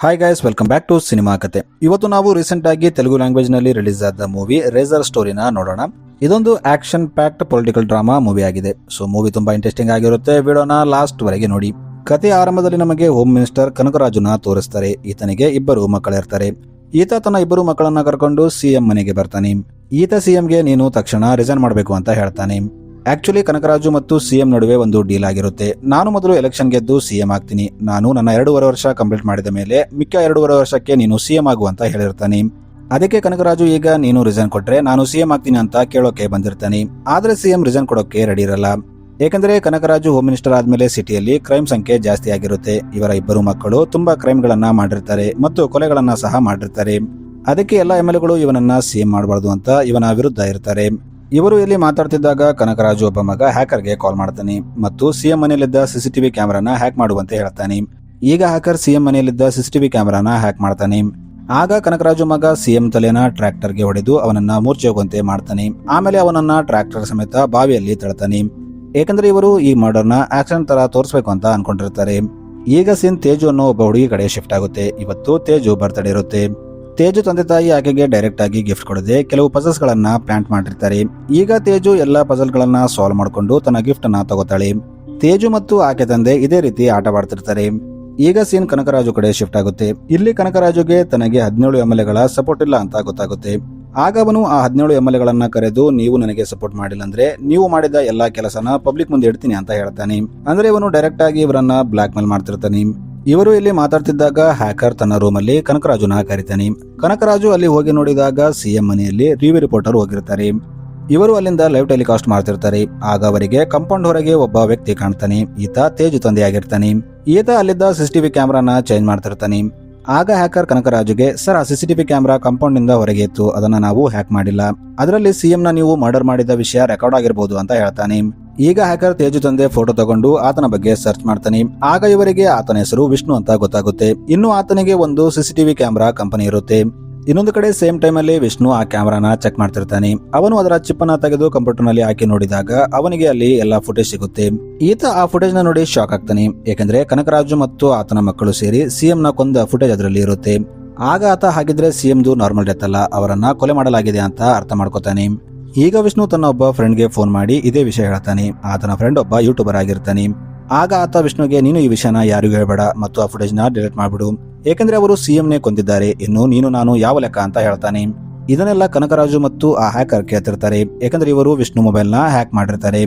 Hi guys, welcome back to Cinema Kathe. ಇವತ್ತು ನಾವು recent ಆಗಿ ತೆಲುಗು ಲ್ಯಾಂಗ್ವೇಜ್ ನಲ್ಲಿ ರಿಲೀಸ್ ಆದ ಮೂವಿ ರೇಸರ್ ಸ್ಟೋರಿನ ನೋಡೋಣ. ಇದೊಂದು action packed political drama movie ಆಗಿದೆ. ಸೊ ಮೂವಿ ತುಂಬಾ ಇಂಟ್ರೆಸ್ಟಿಂಗ್ ಆಗಿರುತ್ತೆ. ವಿಡಿಯೋನ ಲಾಸ್ಟ್ ವರೆಗೆ ನೋಡಿ. ಕಥೆಯ ಆರಂಭದಲ್ಲಿ ನಮಗೆ ಹೋಮ್ ಮಿನಿಸ್ಟರ್ ಕನಕರಾಜುನ ತೋರಿಸ್ತಾರೆ. ಈತನಿಗೆ ಇಬ್ಬರು ಮಕ್ಕಳಿರ್ತಾರೆ. ಈತ ತನ್ನ ಇಬ್ಬರು ಮಕ್ಕಳನ್ನ ಕರ್ಕೊಂಡು ಸಿಎಂ ಮನೆಗೆ ಬರ್ತಾನೆ. ಈತ ಸಿಎಂಗೆ ನೀನು ತಕ್ಷಣ ರಿಸೈನ್ ಮಾಡಬೇಕು ಅಂತ ಹೇಳ್ತಾನೆ. ಆಕ್ಚುಲಿ ಕನಕರಾಜು ಮತ್ತು ಸಿಎಂ ನಡುವೆ ಒಂದು ಡೀಲ್ ಆಗಿರುತ್ತೆ. ನಾನು ಮೊದಲು ಎಲೆಕ್ಷನ್ ಗೆದ್ದು ಸಿಎಂ ಆಗ್ತೀನಿ. ನಾನು ನನ್ನ 2.5 ವರ್ಷ ಕಂಪ್ಲೀಟ್ ಮಾಡಿದ ಮೇಲೆ ಮಿಕ್ಕ 2.5 ವರ್ಷಕ್ಕೆ ನೀನು ಸಿಎಂ ಆಗು ಅಂತ ಹೇಳಿರ್ತಾನೆ. ಅದಕ್ಕೆ ಕನಕರಾಜು ಈಗ ನೀನು ರಿಸೈನ್ ಕೊಟ್ರೆ ನಾನು ಸಿಎಂ ಆಗ್ತೀನಿ ಅಂತ ಕೇಳೋಕೆ ಬಂದಿರ್ತಾನೆ. ಆದ್ರೆ ಸಿಎಂ ರಿಸೈನ್ ಕೊಡೋಕೆ ರೆಡಿ ಇರಲ್ಲ. ಏಕೆಂದ್ರೆ ಕನಕರಾಜು ಹೋಮ್ ಮಿನಿಸ್ಟರ್ ಆದ್ಮೇಲೆ ಸಿಟಿಯಲ್ಲಿ ಕ್ರೈಮ್ ಸಂಖ್ಯೆ ಜಾಸ್ತಿ ಆಗಿರುತ್ತೆ. ಇವರ ಇಬ್ಬರು ಮಕ್ಕಳು ತುಂಬಾ ಕ್ರೈಮ್ ಗಳನ್ನ ಮಾಡಿರ್ತಾರೆ ಮತ್ತು ಕೊಲೆಗಳನ್ನ ಸಹ ಮಾಡಿರ್ತಾರೆ. ಅದಕ್ಕೆ ಎಲ್ಲ ಎಂಎಲ್ಎಗಳು ಇವನನ್ನ ಸಿಎಂ ಮಾಡಬಾರ್ದು ಅಂತ ಇವನ ವಿರುದ್ಧ ಇರ್ತಾರೆ. ಇವರು ಇಲ್ಲಿ ಮಾತಾಡ್ತಿದ್ದಾಗ ಕನಕರಾಜು ಒಬ್ಬ ಮಗ ಹ್ಯಾಕರ್ಗೆ ಕಾಲ್ ಮಾಡ್ತಾನೆ ಮತ್ತು ಸಿಎಂ ಮನೆಯಲ್ಲಿದ್ದ ಸಿಸಿಟಿವಿ ಕ್ಯಾಮೆರಾನ ಹ್ಯಾಕ್ ಮಾಡುವಂತೆ ಹೇಳ್ತಾನೆ. ಈಗ ಹ್ಯಾಕರ್ ಸಿಎಂ ಮನೆಯಲ್ಲಿದ್ದ ಸಿಸಿಟಿವಿ ಕ್ಯಾಮೆರಾನ ಹ್ಯಾಕ್ ಮಾಡ್ತಾನೆ. ಆಗ ಕನಕರಾಜು ಮಗ ಸಿಎಂ ತಲೆನ ಟ್ರ್ಯಾಕ್ಟರ್ಗೆ ಹೊಡೆದು ಅವನನ್ನ ಮೂರ್ಛೆ ಹೋಗುವಂತೆ ಮಾಡ್ತಾನೆ. ಆಮೇಲೆ ಅವನನ್ನ ಟ್ರ್ಯಾಕ್ಟರ್ ಸಮೇತ ಬಾವಿಯಲ್ಲಿ ತಳ್ತಾನೆ. ಏಕೆಂದ್ರೆ ಇವರು ಈ ಮರ್ಡರ್ನ ಆಕ್ಷನ್ ತರ ತೋರಿಸಬೇಕು ಅಂತ ಅನ್ಕೊಂಡಿರ್ತಾರೆ. ಈಗ ಸೀನ್ ತೇಜು ಅನ್ನೋ ಒಬ್ಬ ಹುಡುಗಿ ಕಡೆ ಶಿಫ್ಟ್ ಆಗುತ್ತೆ. ಇವತ್ತು ತೇಜು ಬರ್ತ್ಡೇ ಇರುತ್ತೆ. ತೇಜು ತಂದೆ ತಾಯಿ ಆಕೆಗೆ ಡೈರೆಕ್ಟ್ ಆಗಿ ಗಿಫ್ಟ್ ಕೊಡದೆ ಕೆಲವು ಪಜಲ್ಸ್ ಗಳನ್ನ ಪ್ಲಾಂಟ್ ಮಾಡಿರ್ತಾರೆ. ಈಗ ತೇಜು ಎಲ್ಲಾ ಪಜಲ್ ಗಳನ್ನ ಸಾಲ್ವ್ ಮಾಡಿಕೊಂಡು ತನ್ನ ಗಿಫ್ಟ್ ಅನ್ನ ತಗೋತಾಳೆ. ತೇಜು ಮತ್ತು ಆಕೆ ತಂದೆ ಇದೇ ರೀತಿ ಆಟವಾಡ್ತಿರ್ತಾರೆ. ಈಗ ಸೀನ್ ಕನಕರಾಜು ಕಡೆ ಶಿಫ್ಟ್ ಆಗುತ್ತೆ. ಇಲ್ಲಿ ಕನಕರಾಜುಗೆ ತನಗೆ 17 ಎಂಎಲ್ಎಗಳ ಸಪೋರ್ಟ್ ಇಲ್ಲ ಅಂತ ಗೊತ್ತಾಗುತ್ತೆ. ಆಗ ಅವನು ಆ 17 ಎಂಎಲ್ಎಗಳನ್ನ ಕರೆದು ನೀವು ನನಗೆ ಸಪೋರ್ಟ್ ಮಾಡಿಲ್ಲ ಅಂದ್ರೆ ನೀವು ಮಾಡಿದ ಎಲ್ಲಾ ಕೆಲಸನ ಪಬ್ಲಿಕ್ ಮುಂದೆ ಇಡ್ತೀನಿ ಅಂತ ಹೇಳ್ತಾನೆ. ಅಂದ್ರೆ ಇವನು ಡೈರೆಕ್ಟ್ ಆಗಿ ಇವರನ್ನ ಬ್ಲಾಕ್ ಮೇಲ್ ಮಾಡ್ತಿರ್ತಾನೆ. ಇವರು ಇಲ್ಲಿ ಮಾತಾಡ್ತಿದ್ದಾಗ ಹ್ಯಾಕರ್ ತನ್ನ ರೂಮ್ ಅಲ್ಲಿ ಕನಕರಾಜುನ ಕರೀತಾನೆ. ಕನಕರಾಜು ಅಲ್ಲಿ ಹೋಗಿ ನೋಡಿದಾಗ ಸಿಎಂ ಮನೆಯಲ್ಲಿ ರಿವ್ಯೂ ರಿಪೋರ್ಟರ್ ಹೋಗಿರ್ತಾರೆ. ಇವರು ಅಲ್ಲಿಂದ ಲೈವ್ ಟೆಲಿಕಾಸ್ಟ್ ಮಾಡ್ತಿರ್ತಾರೆ. ಆಗ ಅವರಿಗೆ ಕಾಂಪೌಂಡ್ ಹೊರಗೆ ಒಬ್ಬ ವ್ಯಕ್ತಿ ಕಾಣ್ತಾನೆ. ಈತ ತೇಜು ತಂದೆಯಾಗಿರ್ತಾನೆ. ಈತ ಅಲ್ಲಿದ್ದ ಸಿಸಿಟಿವಿ ಕ್ಯಾಮೆರಾನ ಚೇಂಜ್ ಮಾಡ್ತಿರ್ತಾನೆ. ಆಗ ಹ್ಯಾಕರ್ ಕನಕರಾಜುಗೆ, ಸರ್, ಆ ಸಿಸಿಟಿವಿ ಕ್ಯಾಮೆರಾ ಕಾಂಪೌಂಡ್ ನಿಂದ ಹೊರಗೆ ಇತ್ತು, ಅದನ್ನ ನಾವು ಹ್ಯಾಕ್ ಮಾಡಿಲ್ಲ. ಅದರಲ್ಲಿ ಸಿಎಂ ನ ನೀವು ಮರ್ಡರ್ ಮಾಡಿದ ವಿಷಯ ರೆಕಾರ್ಡ್ ಆಗಿರಬಹುದು ಅಂತ ಹೇಳ್ತಾನೆ. ಈಗ ಹ್ಯಾಕರ್ ತೇಜು ತಂದೆ ಫೋಟೋ ತಗೊಂಡು ಆತನ ಬಗ್ಗೆ ಸರ್ಚ್ ಮಾಡ್ತಾನೆ. ಆಗ ಇವರಿಗೆ ಆತನ ಹೆಸರು ವಿಷ್ಣು ಅಂತ ಗೊತ್ತಾಗುತ್ತೆ. ಇನ್ನು ಆತನಿಗೆ ಒಂದು ಸಿಸಿಟಿವಿ ಕ್ಯಾಮೆರಾ ಕಂಪನಿ ಇರುತ್ತೆ. ಇನ್ನೊಂದು ಕಡೆ ಸೇಮ್ ಟೈಮ್ ಅಲ್ಲಿ ವಿಷ್ಣು ಆ ಕ್ಯಾಮೆರಾನ ಚೆಕ್ ಮಾಡ್ತಿರ್ತಾನೆ. ಅವನು ಅದರ ಚಿಪ್ ಅನ್ನ ತೆಗೆದು ಕಂಪ್ಯೂಟರ್ ನಲ್ಲಿ ಹಾಕಿ ನೋಡಿದಾಗ ಅವನಿಗೆ ಅಲ್ಲಿ ಎಲ್ಲಾ ಫುಟೇಜ್ ಸಿಗುತ್ತೆ. ಈತ ಆ ಫುಟೇಜ್ ನ ನೋಡಿ ಶಾಕ್ ಆಗ್ತಾನೆ. ಯಾಕಂದ್ರೆ ಕನಕರಾಜು ಮತ್ತು ಆತನ ಮಕ್ಕಳು ಸೇರಿ ಸಿಎಂ ನ ಕೊಂದ ಫುಟೇಜ್ ಅದರಲ್ಲಿ ಇರುತ್ತೆ. ಆಗ ಆತ ಹಾಗಿದ್ರೆ ಸಿಎಂದು ನಾರ್ಮಲ್ ಡೆತ್ ಅಲ್ಲ, ಅವರನ್ನ ಕೊಲೆ ಮಾಡಲಾಗಿದೆ ಅಂತ ಅರ್ಥ ಮಾಡ್ಕೋತಾನೆ. ಈಗ ವಿಷ್ಣು ತನ್ನ ಒಬ್ಬ ಫ್ರೆಂಡ್ಗೆ ಫೋನ್ ಮಾಡಿ ಇದೇ ವಿಷಯ ಹೇಳ್ತಾನೆ. ಆತನ ಫ್ರೆಂಡ್ ಒಬ್ಬ ಯೂಟ್ಯೂಬರ್ ಆಗಿರ್ತಾನೆ. ಆಗ ಆತ ವಿಷ್ಣುಗೆ, ನೀನು ಈ ವಿಷಯನ ಯಾರಿಗೂ ಹೇಳ್ಬೇಡ ಮತ್ತು ಆ ಫುಟೇಜ್ ನ ಡಿಲೀಟ್ ಮಾಡ್ಬಿಡು, ಏಕೆಂದ್ರೆ ಅವರು ಸಿಎಂ ನೇ ಕೊಂದಿದ್ದಾರೆ, ಇನ್ನು ನೀನು ನಾನು ಯಾವ ಲೆಕ್ಕ ಅಂತ ಹೇಳ್ತಾನೆ. ಇದನ್ನೆಲ್ಲ ಕನಕರಾಜು ಮತ್ತು ಆ ಹ್ಯಾಕರ್ ಕೇಳ್ತಿರ್ತಾರೆ. ಯಾಕಂದ್ರೆ ಇವರು ವಿಷ್ಣು ಮೊಬೈಲ್ ನ ಹ್ಯಾಕ್ ಮಾಡಿರ್ತಾರೆ.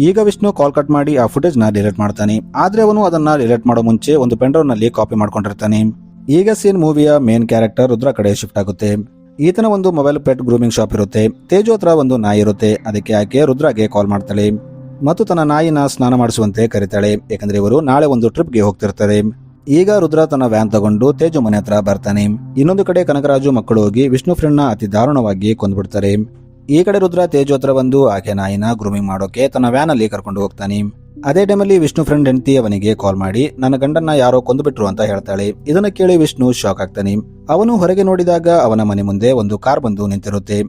ಈಗ ವಿಷ್ಣು ಕಾಲ್ ಕಟ್ ಮಾಡಿ ಆ ಫುಟೇಜ್ ನ ಡಿಲೀಟ್ ಮಾಡ್ತಾನೆ. ಆದ್ರೆ ಅವನು ಅದನ್ನ ಡಿಲೀಟ್ ಮಾಡೋ ಮುಂಚೆ ಒಂದು ಪೆನ್ಡ್ರೈವ್ ನಲ್ಲಿ ಕಾಪಿ ಮಾಡ್ಕೊಂಡಿರ್ತಾನೆ. ಈಗ ಸೀನ್ ಮೂವಿಯ ಮೇನ್ ಕ್ಯಾರೆಕ್ಟರ್ ರುದ್ರ ಕಡೆ ಶಿಫ್ಟ್ ಆಗುತ್ತೆ. ಈತನ ಒಂದು ಮೊಬೈಲ್ ಪೆಟ್ ಗ್ರೂಮಿಂಗ್ ಶಾಪ್ ಇರುತ್ತೆ. ತೇಜು ಹತ್ರ ಒಂದು ನಾಯಿ ಇರುತ್ತೆ. ಅದಕ್ಕೆ ಆಕೆ ರುದ್ರಗೆ ಕಾಲ್ ಮಾಡ್ತಾಳೆ ಮತ್ತು ತನ್ನ ನಾಯಿನ ಸ್ನಾನ ಮಾಡಿಸುವಂತೆ ಕರೀತಾಳೆ. ಯಾಕಂದ್ರೆ ಇವರು ನಾಳೆ ಒಂದು ಟ್ರಿಪ್ಗೆ ಹೋಗ್ತಿರ್ತಾರೆ. ಈಗ ರುದ್ರ ತನ್ನ ವ್ಯಾನ್ ತಗೊಂಡು ತೇಜು ಮನೆ ಹತ್ರ ಬರ್ತಾನೆ. ಇನ್ನೊಂದು ಕಡೆ ಕನಕರಾಜು ಮಕ್ಕಳು ಹೋಗಿ ವಿಷ್ಣು ಫ್ರೆಂಡ್ ನ ಅತಿ ದಾರುಣವಾಗಿ ಕೊಂದ್ಬಿಡ್ತಾರೆ. ಈ ಕಡೆ ರುದ್ರ ತೇಜು ಹತ್ರ ಬಂದು ಆಕೆ ನಾಯಿನ ಗ್ರೂಮಿಂಗ್ ಮಾಡೋಕೆ ತನ್ನ ವ್ಯಾನ್ ಅಲ್ಲಿ ಕರ್ಕೊಂಡು ಹೋಗ್ತಾನೆ. ಅದೇ ಟೈಮಲ್ಲಿ ವಿಷ್ಣು ಫ್ರೆಂಡ್ ಹೆಂಡತಿ ಅವನಿಗೆ ಕಾಲ್ ಮಾಡಿ ನನ್ನ ಗಂಡನ್ನ ಯಾರೋ ಕೊಂದುಬಿಟ್ರು ಅಂತ ಹೇಳ್ತಾಳೆ. ಇದನ್ನ ಕೇಳಿ ವಿಷ್ಣು ಶಾಕ್ ಆಗ್ತಾನೆ. ಅವನು ಹೊರಗೆ ನೋಡಿದಾಗ ಅವನ ಮನೆ ಮುಂದೆ ಒಂದು ಕಾರ್ ಬಂದು ನಿಂತಿರುತ್ತೆ.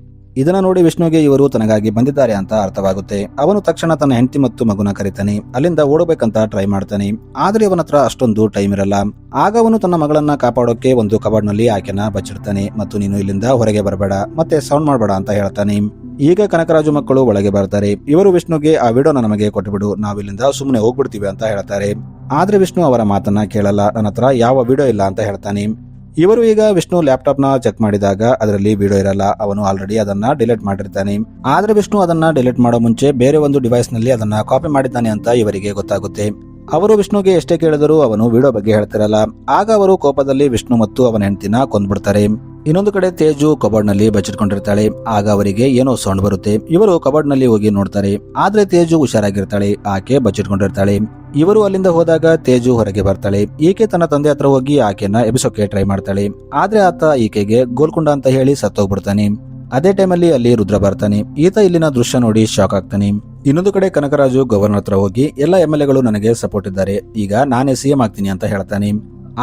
ಇದನ್ನ ನೋಡಿ ವಿಷ್ಣುಗೆ ಇವರು ತನಗಾಗಿ ಬಂದಿದ್ದಾರೆ ಅಂತ ಅರ್ಥವಾಗುತ್ತೆ. ಅವನು ತಕ್ಷಣ ತನ್ನ ಹೆಂಡತಿ ಮತ್ತು ಮಗುನ ಕರೀತಾನೆ. ಅಲ್ಲಿಂದ ಓಡಬೇಕಂತ ಟ್ರೈ ಮಾಡ್ತಾನೆ. ಆದ್ರೆ ಅವನ ಹತ್ರ ಅಷ್ಟೊಂದು ಟೈಮ್ ಇರಲ್ಲ. ಆಗ ಅವನು ತನ್ನ ಮಗಳನ್ನ ಕಾಪಾಡೋಕೆ ಒಂದು ಕಬಾರ್ಡ್ ನಲ್ಲಿ ಆಕೆನ ಬಚ್ಚಿಡ್ತಾನೆ ಮತ್ತು ನೀನು ಇಲ್ಲಿಂದ ಹೊರಗೆ ಬರಬೇಡ ಮತ್ತೆ ಸೌಂಡ್ ಮಾಡಬೇಡ ಅಂತ ಹೇಳ್ತಾನೆ. ಈಗ ಕನಕರಾಜು ಮಕ್ಕಳು ಒಳಗೆ ಬರ್ತಾರೆ. ಇವರು ವಿಷ್ಣುಗೆ ಆ ವಿಡಿಯೋನ ನಮಗೆ ಕೊಟ್ಟುಬಿಡು, ನಾವಿಲ್ಲಿಂದ ಸುಮ್ಮನೆ ಹೋಗ್ಬಿಡ್ತೀವಿ ಅಂತ ಹೇಳ್ತಾರೆ. ಆದ್ರೆ ವಿಷ್ಣು ಅವರ ಮಾತನ್ನ ಕೇಳಲ್ಲ. ನನ್ನ ಹತ್ರ ಯಾವ ವಿಡಿಯೋ ಇಲ್ಲ ಅಂತ ಹೇಳ್ತಾನೆ. ಇವರು ಈಗ ವಿಷ್ಣು ಲ್ಯಾಪ್ಟಾಪ್ ನ ಚೆಕ್ ಮಾಡಿದಾಗ ಅದರಲ್ಲಿ ವಿಡಿಯೋ ಇರಲ್ಲ. ಅವನು ಆಲ್ರೆಡಿ ಅದನ್ನ ಡಿಲೀಟ್ ಮಾಡಿರ್ತಾನೆ. ಆದ್ರೆ ವಿಷ್ಣು ಅದನ್ನ ಡಿಲೀಟ್ ಮಾಡೋ ಮುಂಚೆ ಬೇರೆ ಒಂದು ಡಿವೈಸ್ ನಲ್ಲಿ ಅದನ್ನ ಕಾಪಿ ಮಾಡಿದ್ದಾನೆ ಅಂತ ಇವರಿಗೆ ಗೊತ್ತಾಗುತ್ತೆ. ಅವರು ವಿಷ್ಣುಗೆ ಎಷ್ಟೇ ಕೇಳಿದರೂ ಅವನು ವಿಡಿಯೋ ಬಗ್ಗೆ ಹೇಳ್ತಿರಲ್ಲ. ಆಗ ಅವರು ಕೋಪದಲ್ಲಿ ವಿಷ್ಣು ಮತ್ತು ಅವನ ಹೆಂಡತಿನ ಕೊಂದ್ಬಿಡ್ತಾರೆ. ಇನ್ನೊಂದು ಕಡೆ ತೇಜು ಕಬಾರ್ಡ್ ನಲ್ಲಿ ಬಚ್ಚಿಟ್ಕೊಂಡಿರ್ತಾಳೆ. ಆಗ ಅವರಿಗೆ ಏನೋ ಸೌಂಡ್ ಬರುತ್ತೆ. ಇವರು ಕಬಾರ್ಡ್ ನಲ್ಲಿ ಹೋಗಿ ನೋಡ್ತಾರೆ. ಆದ್ರೆ ತೇಜು ಹುಷಾರಾಗಿರ್ತಾಳೆ. ಆಕೆ ಬಚ್ಚಿಟ್ಕೊಂಡಿರ್ತಾಳೆ. ಇವರು ಅಲ್ಲಿಂದ ಹೋದಾಗ ತೇಜು ಹೊರಗೆ ಬರ್ತಾಳೆ. ಈಕೆ ತನ್ನ ತಂದೆ ಹತ್ರ ಹೋಗಿ ಆಕೆನ ಎಬ್ಬಿಸೋಕೆ ಟ್ರೈ ಮಾಡ್ತಾಳೆ. ಆದ್ರೆ ಆತ ಈಕೆಗೆ ಗೋಲ್ಕೊಂಡ ಅಂತ ಹೇಳಿ ಸತ್ತೋಗ್ಬಿಡ್ತಾನೆ. ಅದೇ ಟೈಮಲ್ಲಿ ಅಲ್ಲಿ ರುದ್ರ ಬರ್ತಾನೆ. ಈತ ಇಲ್ಲಿನ ದೃಶ್ಯ ನೋಡಿ ಶಾಕ್ ಆಗ್ತಾನೆ. ಇನ್ನೊಂದು ಕಡೆ ಕನಕರಾಜು ಗವರ್ನರ್ ಹತ್ರ ಹೋಗಿ ಎಲ್ಲ ಎಂಎಲ್ಎಗಳು ನನಗೆ ಸಪೋರ್ಟ್ ಇದ್ದಾರೆ, ಈಗ ನಾನೇ ಸಿಎಂ ಆಗ್ತೀನಿ ಅಂತ ಹೇಳ್ತಾನೆ.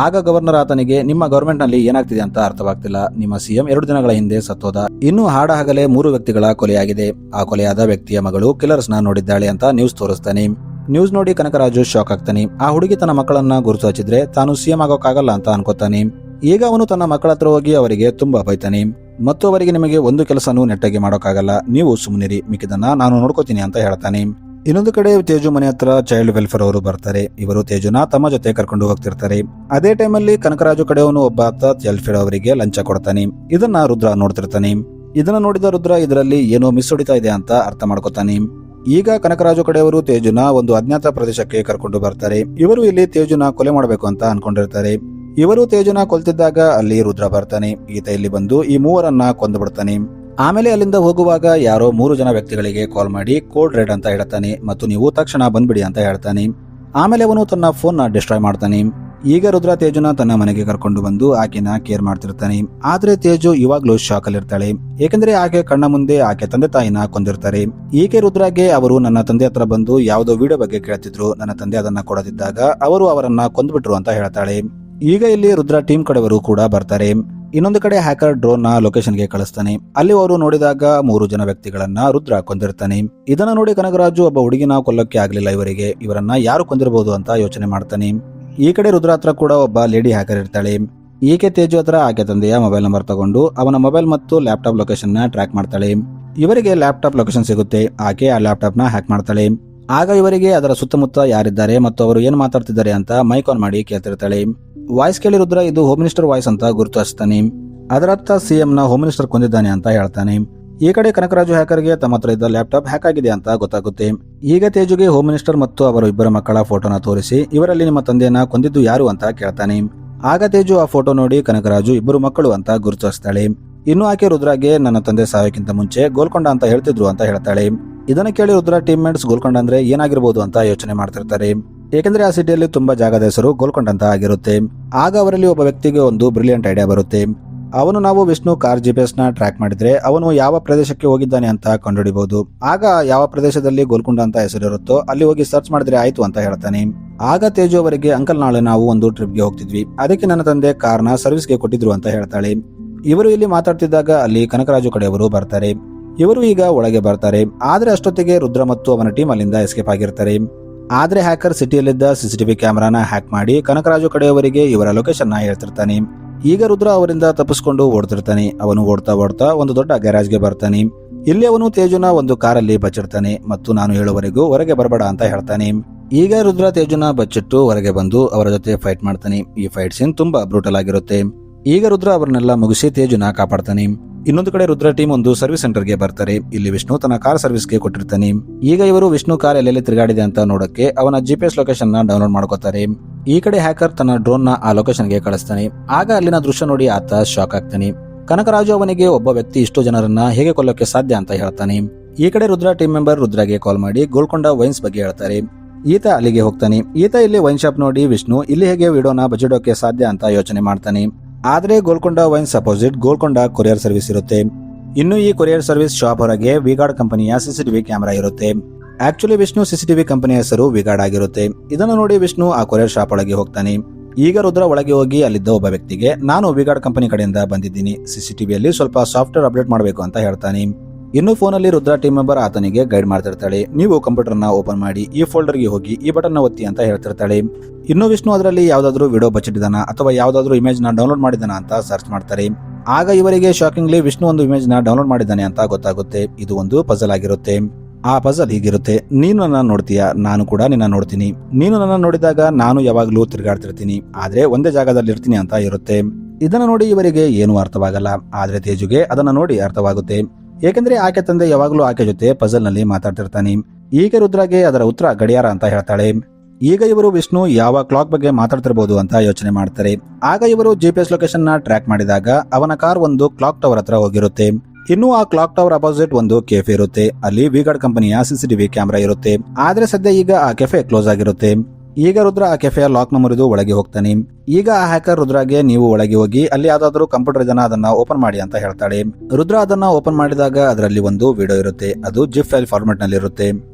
ಆಗ ಗವರ್ನರ್ ಆತನಿಗೆ, ನಿಮ್ಮ ಗವರ್ಮೆಂಟ್ ನಲ್ಲಿ ಏನಾಗ್ತಿದೆ ಅಂತ ಅರ್ಥವಾಗ್ತಿಲ್ಲ, ನಿಮ್ಮ ಸಿಎಂ 2 ದಿನಗಳ ಹಿಂದೆ ಸತ್ತೋದ, ಇನ್ನು ಹಾಡಹಗಲೇ 3 ವ್ಯಕ್ತಿಗಳ ಕೊಲೆಯಾಗಿದೆ, ಆ ಕೊಲೆಯಾದ ವ್ಯಕ್ತಿಯ ಮಗಳು ಕಿಲ್ಲರ್ಸ್ ನ ನೋಡಿದ್ದಾಳೆ ಅಂತ ನ್ಯೂಸ್ ತೋರಿಸ್ತಾನೆ. ನ್ಯೂಸ್ ನೋಡಿ ಕನಕರಾಜು ಶಾಕ್ ಆಗ್ತಾನೆ. ಆ ಹುಡುಗಿ ತನ್ನ ಮಕ್ಕಳನ್ನ ಗುರುತು ಹಚ್ಚಿದ್ರೆ ತಾನು ಸಿಎಂ ಆಗೋಕ್ಕಾಗಲ್ಲ ಅಂತ ಅನ್ಕೋತಾನೆ. ಈಗ ಅವನು ತನ್ನ ಮಕ್ಕಳ ಹತ್ರ ಹೋಗಿ ಅವರಿಗೆ ತುಂಬಾ ಬೈತಾನೆ ಮತ್ತು ಅವರಿಗೆ ನಿಮಗೆ ಒಂದು ಕೆಲಸನೂ ನೆಟ್ಟಾಗಿ ಮಾಡೋಕ್ಕಾಗಲ್ಲ, ನೀವು ಸುಮ್ಮನಿರಿ, ಮಿಕ್ಕಿದನ್ನ ನಾನು ನೋಡ್ಕೋತೀನಿ ಅಂತ ಹೇಳ್ತಾನೆ. ಇನ್ನೊಂದು ಕಡೆ ತೇಜು ಮನೆ ಹತ್ರ ಚೈಲ್ಡ್ ವೆಲ್ಫೇರ್ ಅವರು ಬರ್ತಾರೆ. ಇವರು ತೇಜುನ ತಮ್ಮ ಜೊತೆ ಕರ್ಕೊಂಡು ಹೋಗ್ತಿರ್ತಾರೆ. ಅದೇ ಟೈಮಲ್ಲಿ ಕನಕರಾಜು ಕಡೆಯವನು ಒಬ್ಬ ಆತ ವೆಲ್ಫೇರ್ ಅವರಿಗೆ ಲಂಚ ಕೊಡ್ತಾನೆ. ಇದನ್ನ ರುದ್ರ ನೋಡ್ತಿರ್ತಾನೆ. ಇದನ್ನ ನೋಡಿದ ರುದ್ರ ಇದರಲ್ಲಿ ಏನೋ ಮಿಸ್ ಹೊಡಿತಾ ಇದೆ ಅಂತ ಅರ್ಥ ಮಾಡ್ಕೋತಾನೆ. ಈಗ ಕನಕರಾಜು ಕಡೆಯವರು ತೇಜುನ ಒಂದು ಅಜ್ಞಾತ ಪ್ರದೇಶಕ್ಕೆ ಕರ್ಕೊಂಡು ಬರ್ತಾರೆ. ಇವರು ಇಲ್ಲಿ ತೇಜುನ ಕೊಲೆ ಮಾಡಬೇಕು ಅಂತ ಅನ್ಕೊಂಡಿರ್ತಾರೆ. ಇವರು ತೇಜುನ ಕೊಲ್ತಿದ್ದಾಗ ಅಲ್ಲಿ ರುದ್ರ ಬರ್ತಾನೆ. ಈತ ಇಲ್ಲಿ ಬಂದು ಈ ಮೂವರನ್ನ ಕೊಂದು ಬಿಡ್ತಾನೆ. ಆಮೇಲೆ ಅಲ್ಲಿಂದ ಹೋಗುವಾಗ ಯಾರೋ 3 ಜನ ವ್ಯಕ್ತಿಗಳಿಗೆ ಕಾಲ್ ಮಾಡಿ ಕೋಡ್ ರೆಡ್ ಅಂತ ಹೇಳ್ತಾನೆ ಮತ್ತು ನೀವು ತಕ್ಷಣ ಬಂದ್ಬಿಡಿ ಅಂತ ಹೇಳ್ತಾನೆ. ಆಮೇಲೆ ಅವನು ತನ್ನ ಫೋನ್ ನ ಡಿಸ್ಟ್ರಾಯ್ ಮಾಡ್ತಾನೆ. ಈಗ ರುದ್ರ ತೇಜುನ ತನ್ನ ಮನೆಗೆ ಕರ್ಕೊಂಡು ಬಂದು ಆಕೆನ ಕೇರ್ ಮಾಡ್ತಿರ್ತಾನೆ. ಆದ್ರೆ ತೇಜು ಇವಾಗ್ಲೂ ಶಾಕ್ ಅಲ್ಲಿರ್ತಾಳೆ. ಏಕೆಂದ್ರೆ ಆಕೆ ಕಣ್ಣ ಮುಂದೆ ಆಕೆ ತಂದೆ ತಾಯಿನ ಕೊಂದಿರ್ತಾರೆ. ಈಕೆ ರುದ್ರಾಗೆ ಅವರು ನನ್ನ ತಂದೆ ಹತ್ರ ಬಂದು ಯಾವುದೋ ವಿಡಿಯೋ ಬಗ್ಗೆ ಕೇಳ್ತಿದ್ರು, ನನ್ನ ತಂದೆ ಅದನ್ನ ಕೊಡದಿದ್ದಾಗ ಅವರು ಅವರನ್ನ ಕೊಂದ್ಬಿಟ್ರು ಅಂತ ಹೇಳ್ತಾಳೆ. ಈಗ ಇಲ್ಲಿ ರುದ್ರ ಟೀಮ್ ಕಡೆಯವರು ಕೂಡ ಬರ್ತಾರೆ. ಇನ್ನೊಂದು ಕಡೆ ಹ್ಯಾಕರ್ ಡ್ರೋನ್ ನ ಲೊಕೇಶನ್ಗೆ ಕಳಿಸ್ತಾನೆ. ಅಲ್ಲಿ ಅವರು ನೋಡಿದಾಗ 3 ಜನ ವ್ಯಕ್ತಿಗಳನ್ನ ರುದ್ರ ಕೊಂದಿರ್ತಾನೆ. ಇದನ್ನ ನೋಡಿ ಕನಕರಾಜು ಒಬ್ಬ ಹುಡುಗಿನ ಕೊಲ್ಲಕ್ಕೆ ಆಗ್ಲಿಲ್ಲ, ಇವರನ್ನ ಯಾರು ಕೊಂದಿರಬಹುದು ಅಂತ ಯೋಚನೆ ಮಾಡ್ತಾನೆ. ಈ ಕಡೆ ರುದ್ರ ಹತ್ರ ಕೂಡ ಒಬ್ಬ ಲೇಡಿ ಹ್ಯಾಕರ್ ಇರ್ತಾಳೆ. ಈಕೆ ತೇಜು ಹತ್ರ ಆಕೆ ತಂದೆಯ ಮೊಬೈಲ್ ನಂಬರ್ ತಗೊಂಡು ಅವನ ಮೊಬೈಲ್ ಮತ್ತು ಲ್ಯಾಪ್ಟಾಪ್ ಲೊಕೇಶನ್ ನ ಟ್ರ್ಯಾಕ್ ಮಾಡ್ತಾಳೆ. ಇವರಿಗೆ ಲ್ಯಾಪ್ಟಾಪ್ ಲೊಕೇಶನ್ ಸಿಗುತ್ತೆ. ಆಕೆ ಆ ಲ್ಯಾಪ್ಟಾಪ್ ನ ಹ್ಯಾಕ್ ಮಾಡ್ತಾಳೆ. ಆಗ ಇವರಿಗೆ ಅದರ ಸುತ್ತಮುತ್ತ ಯಾರಿದ್ದಾರೆ ಮತ್ತು ಅವರು ಏನ್ ಮಾತಾಡ್ತಿದ್ದಾರೆ ಅಂತ ಮೈಕ್ ಆನ್ ಮಾಡಿ ಕೇಳ್ತಿರ್ತಾಳೆ. ವಾಯ್ಸ್ ಕೇಳಿ ರುದ್ರ ಇದು ಹೋಮ್ ಮಿನಿಸ್ಟರ್ ವಾಯ್ಸ್ ಅಂತ ಗುರುತಿಸ್ತಾನೆ. ಅದರತ್ತ ಸಿಎಂ ನ ಹೋಮ್ ಮಿನಿಸ್ಟರ್ ಕೊಂದಿದ್ದಾನೆ ಅಂತ ಹೇಳ್ತಾನೆ. ಈ ಕಡೆ ಕನಕರಾಜು ಹ್ಯಾಕರ್ಗೆ ತಮ್ಮ ಹತ್ರ ಇದ್ದ ಲ್ಯಾಪ್ಟಾಪ್ ಹ್ಯಾಕ್ ಆಗಿದೆ ಅಂತ ಗೊತ್ತಾಗುತ್ತೆ. ಈಗ ತೇಜುಗೆ ಹೋಮ್ ಮಿನಿಸ್ಟರ್ ಮತ್ತು ಅವರ ಇಬ್ಬರ ಮಕ್ಕಳ ಫೋಟೋನ ತೋರಿಸಿ ಇವರಲ್ಲಿ ನಿಮ್ಮ ತಂದೆಯನ್ನ ಕೊಂದಿದ್ದು ಯಾರು ಅಂತ ಕೇಳ್ತಾನೆ. ಆಗ ತೇಜು ಆ ಫೋಟೋ ನೋಡಿ ಕನಕರಾಜು ಇಬ್ಬರು ಮಕ್ಕಳು ಅಂತ ಗುರುತಿಸ್ತಾಳೆ. ಇನ್ನು ಆಕೆ ರುದ್ರಾಗೆ ನನ್ನ ತಂದೆ ಸಾಯೋಕ್ಕಿಂತ ಮುಂಚೆ ಗೋಲ್ಕೊಂಡ ಅಂತ ಹೇಳ್ತಿದ್ರು ಅಂತ ಹೇಳ್ತಾಳೆ. ಇದನ್ನ ಕೇಳಿ ರುದ್ರ ಟೀಮ್ಮೇಟ್ಸ್ ಗೋಲ್ಕೊಂಡ ಅಂದ್ರೆ ಏನಾಗಿರ್ಬೋದು ಅಂತ ಯೋಚನೆ ಮಾಡ್ತಿರ್ತಾರೆ. ಏಕೆಂದ್ರೆ ಆ ಸಿಟಿಯಲ್ಲಿ ತುಂಬಾ ಜಾಗದ ಹೆಸರು ಗೋಲ್ಕೊಂಡ ಅಂತ ಆಗಿರುತ್ತೆ. ಆಗ ಅವರಲ್ಲಿ ಒಬ್ಬ ವ್ಯಕ್ತಿಗೆ ಒಂದು ಬ್ರಿಲಿಯಂಟ್ ಐಡಿಯಾ ಬರುತ್ತೆ. ಅವನು ನಾವು ವಿಷ್ಣು ಕಾರ್ GPS ನ ಟ್ರ್ಯಾಕ್ ಮಾಡಿದ್ರೆ ಅವನು ಯಾವ ಪ್ರದೇಶಕ್ಕೆ ಹೋಗಿದ್ದಾನೆ ಅಂತ ಕಂಡುಹಿಡಿಬಹುದು. ಆಗ ಯಾವ ಪ್ರದೇಶದಲ್ಲಿ ಗೋಲ್ಕೊಂಡ ಅಂತ ಹೆಸರಿರುತ್ತೋ ಅಲ್ಲಿ ಹೋಗಿ ಸರ್ಚ್ ಮಾಡಿದ್ರೆ ಆಯ್ತು ಅಂತ ಹೇಳ್ತಾನೆ. ಆಗ ತೇಜು ಅವರಿಗೆ ಅಂಕಲ್ ನಾಳೆ ನಾವು ಒಂದು ಟ್ರಿಪ್ಗೆ ಹೋಗ್ತಿದ್ವಿ, ಅದಕ್ಕೆ ನನ್ನ ತಂದೆ ಕಾರ್ನ ಸರ್ವಿಸ್ಗೆ ಕೊಟ್ಟಿದ್ರು ಅಂತ ಹೇಳ್ತಾಳೆ. ಇವರು ಇಲ್ಲಿ ಮಾತಾಡ್ತಿದ್ದಾಗ ಅಲ್ಲಿ ಕನಕರಾಜು ಕಡೆಯವರು ಬರ್ತಾರೆ. ಇವರು ಈಗ ಒಳಗೆ ಬರ್ತಾರೆ. ಆದ್ರೆ ಅಷ್ಟೊತ್ತಿಗೆ ರುದ್ರ ಮತ್ತು ಅವನ ಟೀಮ್ ಅಲ್ಲಿಂದ ಎಸ್ಕೇಪ್ ಆಗಿರ್ತಾರೆ. ಆದ್ರೆ ಹ್ಯಾಕರ್ ಸಿಟಿಯಲ್ಲಿದ್ದ CCTV ಕ್ಯಾಮೆರಾನ ಹ್ಯಾಕ್ ಮಾಡಿ ಕನಕರಾಜು ಕಡೆಯವರಿಗೆ ಇವರ ಲೊಕೇಶನ್ ನ ಹೇಳ್ತಿರ್ತಾನೆ. ಈಗ ರುದ್ರ ಅವರಿಂದ ತಪ್ಪಿಸ್ಕೊಂಡು ಓಡ್ತಿರ್ತಾನೆ. ಅವನು ಓಡ್ತಾ ಓಡ್ತಾ ಒಂದು ದೊಡ್ಡ ಗ್ಯಾರೇಜ್ಗೆ ಬರ್ತಾನೆ. ಇಲ್ಲಿ ಅವನು ತೇಜುನ ಒಂದು ಕಾರಲ್ಲಿ ಬಚ್ಚಿಡ್ತಾನೆ ಮತ್ತು ನಾನು ಹೇಳುವವರೆಗೂ ಹೊರಗೆ ಬರಬೇಡ ಅಂತ ಹೇಳ್ತಾನೆ. ಈಗ ರುದ್ರ ತೇಜುನ ಬಚ್ಚಿಟ್ಟು ಹೊರಗೆ ಬಂದು ಅವರ ಜೊತೆ ಫೈಟ್ ಮಾಡ್ತಾನೆ. ಈ ಫೈಟ್ ಸೀನ್ ತುಂಬಾ ಬ್ರೂಟಲ್ ಆಗಿರುತ್ತೆ. ಈಗ ರುದ್ರ ಅವರನ್ನೆಲ್ಲ ಮುಗಿಸಿ ತೇಜುನ ಕಾಪಾಡ್ತಾನೆ. ಇನ್ನೊಂದು ಕಡೆ ರುದ್ರ ಟೀಮ್ ಒಂದು ಸರ್ವಿಸ್ ಸೆಂಟರ್ಗೆ ಬರ್ತಾರೆ. ಇಲ್ಲಿ ವಿಷ್ಣು ತನ್ನ ಕಾರ್ ಸರ್ವಿಸ್ಗೆ ಕೊಟ್ಟಿರ್ತಾನೆ. ಈಗ ಇವರು ವಿಷ್ಣು ಕಾರ್ ಎಲ್ಲೆಲ್ಲಿ ತಿರುಗಾಡಿದೆ ಅಂತ ನೋಡಕ್ಕೆ ಅವನ GPS ಲೊಕೇಶನ್ ನ ಡೌನ್ಲೋಡ್ ಮಾಡ್ಕೋತಾರೆ. ಈ ಕಡೆ ಹ್ಯಾಕರ್ ತನ್ನ ಡ್ರೋನ್ ನ ಆ ಲೊಕೇಶನ್ಗೆ ಕಳಿಸ್ತಾನೆ. ಆಗ ಅಲ್ಲಿನ ದೃಶ್ಯ ನೋಡಿ ಆತ ಶಾಕ್ ಆಗ್ತಾನೆ. ಕನಕರಾಜು ಅವನಿಗೆ ಒಬ್ಬ ವ್ಯಕ್ತಿ ಇಷ್ಟು ಜನರನ್ನ ಹೇಗೆ ಕೊಲ್ಲಕ್ಕೆ ಸಾಧ್ಯ ಅಂತ ಹೇಳ್ತಾನೆ. ಈ ಕಡೆ ರುದ್ರ ಟೀಮ್ ಮೆಂಬರ್ ರುದ್ರಾಗೆ ಕಾಲ್ ಮಾಡಿ ಗೋಲ್ಕೊಂಡ ವೈನ್ಸ್ ಬಗ್ಗೆ ಹೇಳ್ತಾರೆ. ಈತ ಅಲ್ಲಿಗೆ ಹೋಗ್ತಾನೆ. ಈತ ಇಲ್ಲಿ ವೈನ್ ಶಾಪ್ ನೋಡಿ ವಿಷ್ಣು ಇಲ್ಲಿ ಹೇಗೆ ವಿಡಿಯೋನ ಬಚ್ಚಿಡೋಕೆ ಸಾಧ್ಯ ಅಂತ ಯೋಚನೆ ಮಾಡ್ತಾನೆ. ಆದ್ರೆ Golconda wines opposite Golconda courier service ಇರುತ್ತೆ. ಇನ್ನು ಈ ಕೊರಿಯರ್ ಸರ್ವಿಸ್ ಶಾಪ್ ಹೊರಗೆ ವಿಗಾರ್ಡ್ ಕಂಪನಿಯ CCTV ಕ್ಯಾಮೆರಾ ಇರುತ್ತೆ. ಆಕ್ಚುಲಿ ವಿಷ್ಣು CCTV ಕಂಪನಿಯ ಹೆಸರು ವಿಗಾರ್ಡ್ ಆಗಿರುತ್ತೆ. ಇದನ್ನು ನೋಡಿ ವಿಷ್ಣು ಆ ಕೊರಿಯರ್ ಶಾಪ್ ಒಳಗೆ ಹೋಗ್ತಾನೆ. ಈಗ ರುದ್ರ ಒಳಗೆ ಹೋಗಿ ಅಲ್ಲಿದ್ದ ಒಬ್ಬ ವ್ಯಕ್ತಿಗೆ ನಾನು ವಿಗಾರ್ಡ್ ಕಂಪನಿ ಕಡೆಯಿಂದ ಬಂದಿದ್ದೀನಿ, CCTVಯಲ್ಲಿ ಸ್ವಲ್ಪ ಸಾಫ್ಟ್ವೇರ್ ಅಪ್ಡೇಟ್ ಮಾಡಬೇಕು ಅಂತ ಹೇಳ್ತಾನೆ. ಇನ್ನು ಫೋನಲ್ಲಿ ರುದ್ರ ಟೀಮ್ ಮೆಂಬರ್ ಆತನಿಗೆ ಗೈಡ್ ಮಾಡ್ತಿರ್ತಾಳೆ. ನೀವು ಕಂಪ್ಯೂಟರ್ ನ ಓಪನ್ ಮಾಡಿ ಈ ಫೋಲ್ಡರ್ಗೆ ಹೋಗಿ ಈ ಬಟನ್ ನ ಒತ್ತಿ ಅಂತ ಹೇಳ್ತಿರ್ತಾಳೆ. ಇನ್ನು ವಿಷ್ಣು ಅದರಲ್ಲಿ ಯಾವ್ದಾದ್ರು ವಿಡಿಯೋ ಬಚ್ಚಿಟ್ಟಿದಾನ ಅಥವಾ ಯಾವ್ದಾದ್ರು ಇಮೇಜ್ ನ ಡೌನ್ಲೋಡ್ ಮಾಡಿದಾನ ಅಂತ ಸರ್ಚ್ ಮಾಡ್ತಾರೆ. ಆಗ ಇವರಿಗೆ ಶಾಕಿಂಗ್ಲಿ ವಿಷ್ಣು ಒಂದು ಇಮೇಜ್ ನ ಡೌನ್ಲೋಡ್ ಮಾಡಿದ್ದಾನೆ ಅಂತ ಗೊತ್ತಾಗುತ್ತೆ. ಇದು ಒಂದು ಪಜಲ್ ಆಗಿರುತ್ತೆ. ಆ ಪಜಲ್ ಹೀಗಿರುತ್ತೆ: ನೀನು ನನ್ನ ನೋಡ್ತೀಯಾ, ನಾನು ಕೂಡ ನಿನ್ನ ನೋಡ್ತೀನಿ. ನೀನು ನನ್ನ ನೋಡಿದಾಗ ನಾನು ಯಾವಾಗ್ಲೂ ತಿರುಗಾಡ್ತಿರ್ತೀನಿ, ಆದ್ರೆ ಒಂದೇ ಜಾಗದಲ್ಲಿ ಇರ್ತೀನಿ ಅಂತ ಇರುತ್ತೆ. ಇದನ್ನ ನೋಡಿ ಇವರಿಗೆ ಏನು ಅರ್ಥವಾಗಲ್ಲ. ಆದ್ರೆ ತೇಜುಗೆ ಅದನ್ನ ನೋಡಿ ಅರ್ಥವಾಗುತ್ತೆ. ಏಕೆಂದ್ರೆ ಆಕೆ ತಂದೆ ಯಾವಾಗ್ಲೂ ಆಕೆ ಜೊತೆ ಪಜಲ್ ನಲ್ಲಿ ಮಾತಾಡ್ತಿರ್ತಾನೆ. ಈಗ ರುದ್ರಾಗೆ ಅದರ ಉತ್ತರ ಗಡಿಯಾರ ಅಂತ ಹೇಳ್ತಾಳೆ. ಈಗ ಇವರು ವಿಷ್ಣು ಯಾವ ಕ್ಲಾಕ್ ಬಗ್ಗೆ ಮಾತಾಡ್ತಿರ್ಬೋದು ಅಂತ ಯೋಚನೆ ಮಾಡ್ತಾರೆ. ಆಗ ಇವರು GPS ಲೊಕೇಶನ್ ನ ಟ್ರ್ಯಾಕ್ ಮಾಡಿದಾಗ ಅವನ ಕಾರ್ ಒಂದು ಕ್ಲಾಕ್ ಟವರ್ ಹತ್ರ ಹೋಗಿರುತ್ತೆ. ಇನ್ನು ಆ ಕ್ಲಾಕ್ ಟವರ್ ಅಪೋಸಿಟ್ ಒಂದು ಕೆಫೆ ಇರುತ್ತೆ. ಅಲ್ಲಿ ವಿಗಾರ್ಡ್ ಕಂಪನಿಯ CCTV ಕ್ಯಾಮೆರಾ ಇರುತ್ತೆ. ಆದ್ರೆ ಸದ್ಯ ಈಗ ಆ ಕೆಫೆ ಕ್ಲೋಸ್ ಆಗಿರುತ್ತೆ. ಈಗ ರುದ್ರ ಆ ಕೆಫೆಯ ಲಾಕ್ ನ ಮುರಿದು ಒಳಗೆ ಹೋಗ್ತಾನೆ. ಈಗ ಆ ಹ್ಯಾಕರ್ ರುದ್ರಾಗೆ ನೀವು ಒಳಗೆ ಹೋಗಿ ಅಲ್ಲಿ ಯಾವ್ದಾದ್ರು ಕಂಪ್ಯೂಟರ್ ಇದನ್ನ ಅದನ್ನ ಓಪನ್ ಮಾಡಿ ಅಂತ ಹೇಳ್ತಾಳೆ. ರುದ್ರ ಅದನ್ನ ಓಪನ್ ಮಾಡಿದಾಗ ಅದರಲ್ಲಿ ಒಂದು ವಿಡಿಯೋ ಇರುತ್ತೆ. ಅದು ಜಿಪ್ ಫೈಲ್ ಫಾರ್ಮೆಟ್ ನಲ್ಲಿ ಇರುತ್ತೆ.